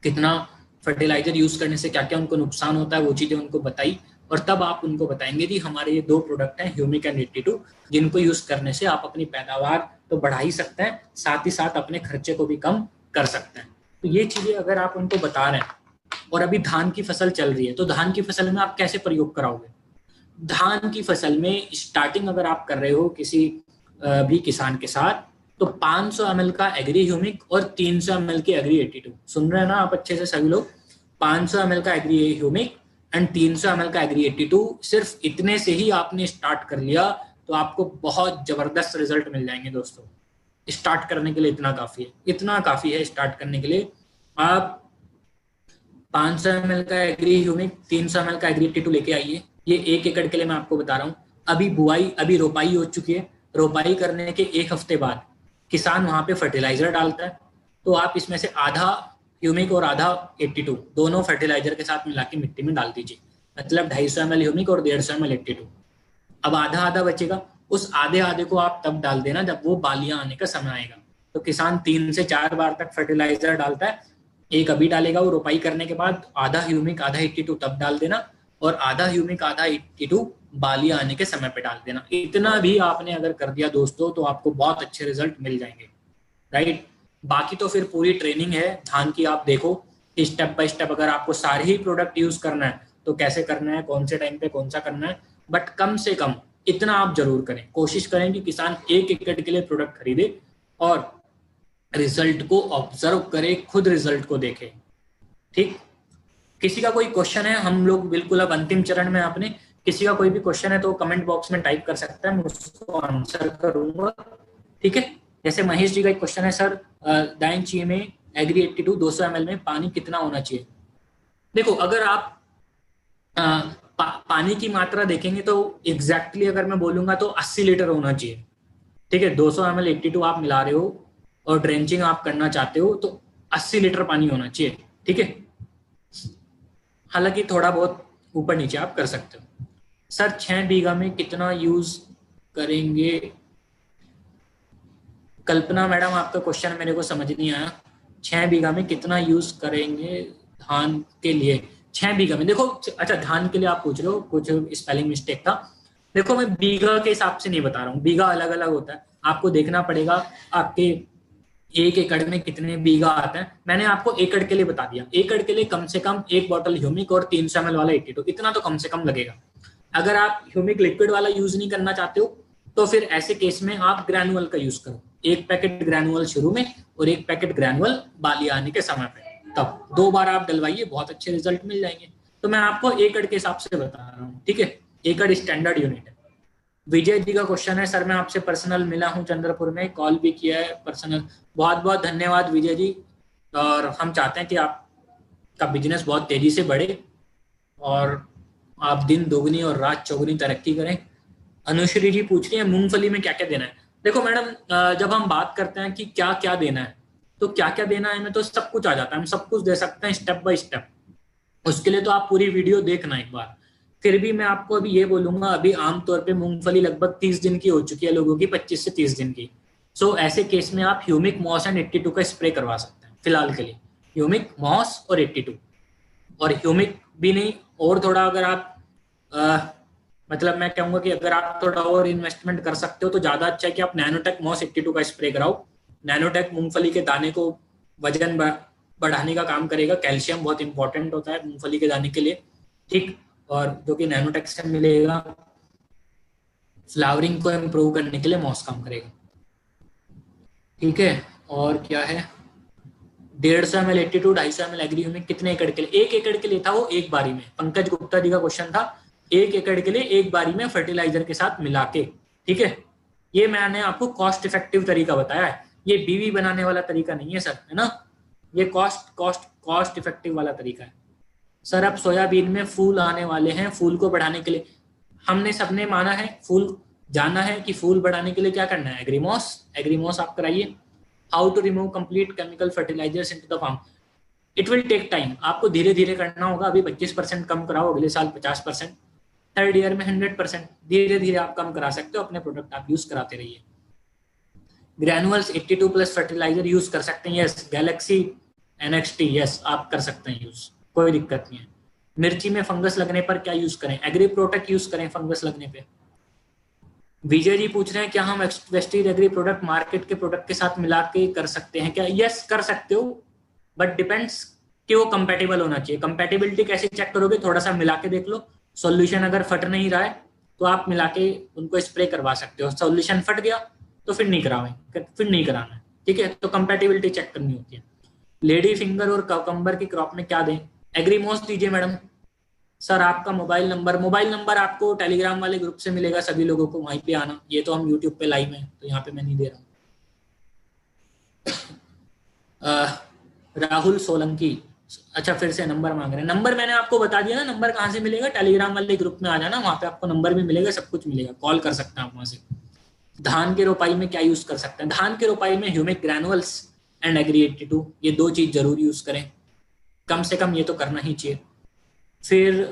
कितना फर्टिलाइजर यूज करने से क्या क्या उनको नुकसान होता है, वो चीजें उनको बताई, और तब आप उनको बताएंगे कि हमारे ये 2 प्रोडक्ट हैं, ह्यूमिक एंड 82, जिनको यूज करने से आप अपनी पैदावार तो बढ़ा ही सकते हैं, साथ ही साथ अपने खर्चे को भी कम कर सकते हैं। तो ये चीजें अगर आप उनको बता रहे हैं, और अभी धान की फसल चल रही है, तो धान की फसल में आप कैसे प्रयोग कराओगे? धान की फसल में स्टार्टिंग अगर आप कर रहे हो किसी भी किसान के साथ, तो 500 ml का एग्री ह्यूमिक और 300 ml की एग्री 82, सुन रहे हैं ना आप अच्छे से सभी लोग? 500 ml का एग्री ह्यूमिक एंड 300 ml का एग्री 82, सिर्फ इतने से ही आपने स्टार्ट कर लिया तो आपको बहुत जबरदस्त रिजल्ट मिल जाएंगे दोस्तों। स्टार्ट करने के लिए इतना काफी है, इतना काफी है स्टार्ट करने के लिए। आप 500 ml का एग्री ह्यूमिक, 300 ml का एग्री 82 लेके आइए। ये 1 एकड़ के लिए मैं आपको बता रहा हूँ। अभी बुआई, अभी रोपाई हो चुकी है, रोपाई करने के 1 हफ्ते बाद किसान वहां पे फर्टिलाइजर डालता है, तो आप इसमें से आधा ह्यूमिक और आधा 82 दोनों फर्टिलाइजर के साथ मिला के मिट्टी में डाल दीजिए, मतलब 250 ml ह्यूमिक और 150 ml 82। अब आधा आधा बचेगा, उस आधे आधे को आप तब डाल देना जब वो बालियां आने का समय आएगा। तो किसान 3 से 4 बार तक फर्टिलाइजर डालता है, एक अभी डालेगा वो रोपाई करने के बाद, आधा ह्यूमिक आधा 82 तब डाल देना, और आधा ह्यूमिक आधा 82 बालियां आने के समय पे डाल देना। इतना भी आपने अगर कर दिया दोस्तों तो आपको बहुत अच्छे रिजल्ट मिल जाएंगे, राइट। बाकी तो फिर पूरी ट्रेनिंग है धान की, आप देखो स्टेप बाय स्टेप। अगर आपको सारे ही प्रोडक्ट यूज करना है तो कैसे करना है, कौन से टाइम पे कौन सा करना है, बट कम से कम इतना आप जरूर करें, कोशिश करें कि किसान 1 एकड़ के लिए प्रोडक्ट खरीदे और रिजल्ट को ऑब्जर्व करे, खुद रिजल्ट को देखे। ठीक, किसी का कोई क्वेश्चन है? हम लोग बिल्कुल अब अंतिम चरण में, आपने किसी का कोई भी क्वेश्चन है तो कमेंट बॉक्स में टाइप कर सकता है, मैं उसको आंसर करूंगा। ठीक है, जैसे महेश जी का एक क्वेश्चन है, सर दाइन चाहिए में एग्री 82 200 ml में पानी कितना होना चाहिए? देखो, अगर आप पानी की मात्रा देखेंगे तो एग्जैक्टली अगर मैं बोलूंगा तो 80 लीटर होना चाहिए। ठीक है, 200 ml 82 आप मिला रहे हो और ड्रेंचिंग आप करना चाहते हो तो 80 लीटर पानी होना चाहिए। ठीक है, हालांकि थोड़ा बहुत ऊपर नीचे आप कर सकते हो। सर 6 बीघा में कितना यूज करेंगे? कल्पना मैडम, आपका क्वेश्चन मेरे को समझ नहीं आया। 6 बीघा में कितना यूज करेंगे धान के लिए? 6 बीघा में, देखो, अच्छा धान के लिए आप पूछ रहे हो, कुछ स्पेलिंग मिस्टेक था। देखो, मैं बीघा के हिसाब से नहीं बता रहा हूँ, बीघा अलग अलग होता है, आपको देखना पड़ेगा आपके 1 एकड़ में कितने बीघा आता है। मैंने आपको एकड़ के लिए बता दिया, एकड़ के लिए कम से कम 1 बॉटल ह्यूमिक और 300 ml वाला 82, इतना तो कम से कम लगेगा। अगर आप ह्यूमिक लिक्विड वाला यूज नहीं करना चाहते हो तो फिर ऐसे केस में आप ग्रैनुअल का यूज करो, 1 पैकेट ग्रैनुअल शुरू में और 1 पैकेट ग्रैनुअल बाली आने के समय पे, तब 2 बार आप डलवाइए, बहुत अच्छे रिजल्ट मिल जाएंगे। तो मैं आपको एकड़ के हिसाब से बता रहा हूँ। ठीक है, एकड़ स्टैंडर्ड यूनिट है। विजय जी का क्वेश्चन है, सर मैं आपसे पर्सनल मिला हूँ चंद्रपुर में, कॉल भी किया है पर्सनल। बहुत बहुत धन्यवाद विजय जी, और हम चाहते हैं कि आपका बिजनेस बहुत तेजी से बढ़े और आप दिन दोगुनी और रात चौगुनी तरक्की करें। अनुश्री जी पूछ रही है मूंगफली में क्या क्या देना है? देखो मैडम, जब हम बात करते हैं कि क्या क्या देना है, तो क्या क्या देना है में तो सब कुछ आ जाता है, हम सब कुछ दे सकते हैं स्टेप बाय स्टेप। उसके लिए तो आप पूरी वीडियो देखना एक बार। फिर भी मैं आपको अभी ये बोलूंगा, अभी आमतौर पे मूंगफली लगभग 30 दिन की हो चुकी है लोगों की, 25 से 30 दिन की। सो ऐसे केस में आप ह्यूमिक मॉस एंड 82 का स्प्रे करवा सकते हैं फिलहाल के लिए, ह्यूमिक मॉस और 82। और ह्यूमिक भी नहीं, और थोड़ा अगर आप मतलब मैं कहूंगा कि अगर आप थोड़ा और इन्वेस्टमेंट कर सकते हो तो ज्यादा अच्छा है कि आप नैनोटेक मॉस 82 का स्प्रे कराओ। नैनोटेक मूंगफली के दाने को वजन बढ़ाने का काम करेगा, कैल्शियम बहुत इंपॉर्टेंट होता है मूंगफली के दाने के लिए। ठीक, और जो कि नैनोटेक से मिलेगा। फ्लावरिंग को इम्प्रूव करने के लिए मॉस काम करेगा। ठीक है, और क्या है, 150 ml 82, 250 ml एग्री में कितने एकड़ के लिए? 1 एकड़ के लिए था वो, एक बारी में। पंकज गुप्ता जी का क्वेश्चन था, 1 एकड़ के लिए एक बारी में फर्टिलाइजर के साथ मिला के। ठीक है, ये मैंने आपको कॉस्ट इफेक्टिव तरीका बताया है, ये बीवी बनाने वाला तरीका नहीं है सर, है ना। ये कॉस्ट कॉस्ट इफेक्टिव वाला तरीका है। सर अब सोयाबीन में फूल आने वाले हैं, फूल को बढ़ाने के लिए हमने सबने माना है, फूल जाना है कि फूल बढ़ाने के लिए क्या करना है, एग्रीमॉस आप कराइए। How to remove complete chemical fertilisers into the farm, it will take time, आपको धीरे धीरे करना होगा। अभी 25% कम कराओ, अगले साल 50%, थर्ड ईयर में 100%, धीरे धीरे आप कम करा सकते हो, अपने प्रोडक्ट आप यूज कराते रहिए। ग्रैनुअल्स 82 प्लस फर्टिलाइजर यूज कर सकते हैं, यस। गैलेक्सी NXT, यस आप कर सकते हैं यूज, कोई दिक्कत नहीं है। मिर्ची में फंगस लगने पर क्या यूज करें, एग्री प्रोटेक्ट यूज करें फंगस लगने पे। विजय जी पूछ रहे हैं क्या हम वेस्टीज एग्री प्रोडक्ट मार्केट के प्रोडक्ट के साथ मिला के कर सकते हैं क्या, यस कर सकते हो, बट डिपेंड्स कि वो कंपेटेबल होना चाहिए। कंपेटेबिलिटी कैसे चेक करोगे, थोड़ा सा मिला के देख लो, सॉल्यूशन अगर फट नहीं रहा है तो आप मिला के उनको स्प्रे करवा सकते हो, सॉल्यूशन फट गया तो फिर नहीं कराना है, ठीक है। तो कंपेटेबिलिटी चेक करनी होती है। लेडी फिंगर और कवकम्बर की क्रॉप में क्या दें, एग्रीमॉस दीजिए मैडम। सर आपका मोबाइल नंबर आपको टेलीग्राम वाले ग्रुप से मिलेगा, सभी लोगों को वहीं पे आना। ये तो हम यूट्यूब पे लाइव हैं तो यहाँ पे मैं नहीं दे रहा हूँ। राहुल सोलंकी, अच्छा फिर से नंबर मांग रहे हैं। नंबर मैंने आपको बता दिया ना, नंबर कहाँ से मिलेगा, टेलीग्राम वाले ग्रुप में आ जाना, वहाँ पे आपको नंबर भी मिलेगा, सब कुछ मिलेगा, कॉल कर सकते हैं आप वहाँ से। धान की रोपाई में क्या यूज कर सकते हैं, धान की रोपाई में ह्यूमिक ग्रैनुअल्स एंड एग्री 82, ये दो चीज जरूर यूज करें, कम से कम ये तो करना ही चाहिए। फिर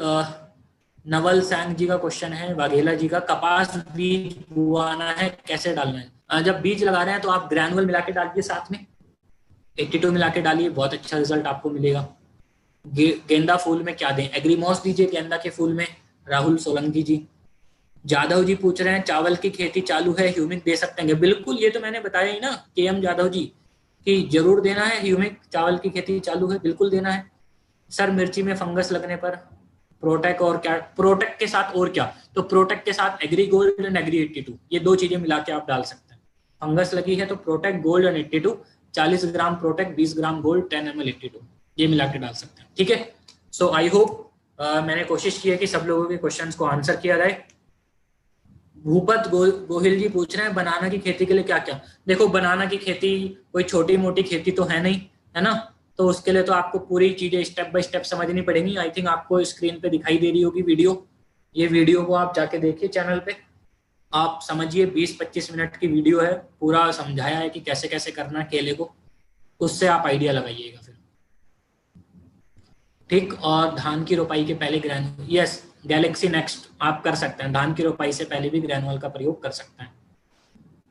नवल सैंग जी का क्वेश्चन है, वाघेला जी का, कपास बीज बुआना है कैसे डालना है। जब बीज लगा रहे हैं तो आप ग्रैनुअल मिला के डालिए, साथ में 82 मिला के डालिए, बहुत अच्छा रिजल्ट आपको मिलेगा। गेंदा फूल में क्या दें, एग्रीमॉस दीजिए गेंदा के फूल में, राहुल सोलंकी जी। जादव जी पूछ रहे हैं चावल की खेती चालू है, ह्यूमिक दे सकते हैं, बिल्कुल, ये तो मैंने बताया ही ना KM जादव जी कि जरूर देना है ह्यूमिक, चावल की खेती चालू है, बिल्कुल देना है। सर मिर्ची में फंगस लगने पर प्रोटेक्ट और क्या, प्रोटेक्ट के साथ और क्या, तो प्रोटेक्ट के साथ एग्री गोल्ड एंड एग्री 82, ये दो चीजें मिला के आप डाल सकते हैं। फंगस लगी है तो protect gold and 82, 40 gram protect, 20 gram gold, 10 ml 82, ये मिला के डाल सकते हैं, ठीक है। सो आई होप मैंने कोशिश की है कि सब लोगों के क्वेश्चंस को आंसर किया जाए। भूपत गोहिल जी पूछ रहे हैं बनाना की खेती के लिए क्या क्या, देखो बनाना की खेती कोई छोटी मोटी खेती तो है नहीं, है ना, तो उसके लिए तो आपको पूरी चीजें स्टेप बाय स्टेप समझनी पड़ेंगी। आई थिंक आपको स्क्रीन पे दिखाई दे रही होगी वीडियो, ये वीडियो को आप जाके देखिए चैनल पे, आप समझिए 20-25 मिनट की वीडियो है, पूरा समझाया है कि कैसे कैसे करना है केले को, उससे आप आइडिया लगाइएगा फिर, ठीक। और धान की रोपाई के पहले ग्रैनुअल, यस गैलेक्सी नेक्स्ट आप कर सकते हैं, धान की रोपाई से पहले भी ग्रैनुअल का प्रयोग कर सकते हैं।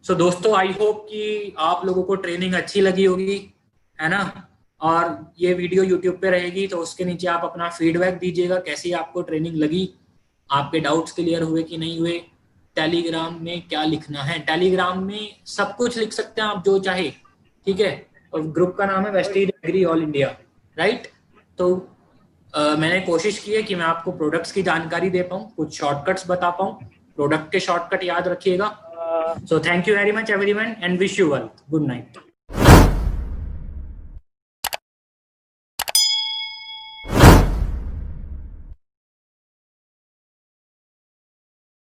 सो दोस्तों आई होप कि आप लोगों को ट्रेनिंग अच्छी लगी होगी, है ना, और ये वीडियो यूट्यूब पे रहेगी तो उसके नीचे आप अपना फीडबैक दीजिएगा, कैसी आपको ट्रेनिंग लगी, आपके डाउट्स क्लियर हुए कि नहीं हुए। टेलीग्राम में क्या लिखना है, टेलीग्राम में सब कुछ लिख सकते हैं आप जो चाहे, ठीक है, और ग्रुप का नाम है Vestige Agri all India, right. तो मैंने कोशिश की है कि मैं आपको प्रोडक्ट्स की जानकारी दे पाऊँ, कुछ शॉर्टकट्स बता पाऊँ, प्रोडक्ट के शॉर्टकट याद रखिएगा। So thank you very much everyone and wish you well, good night.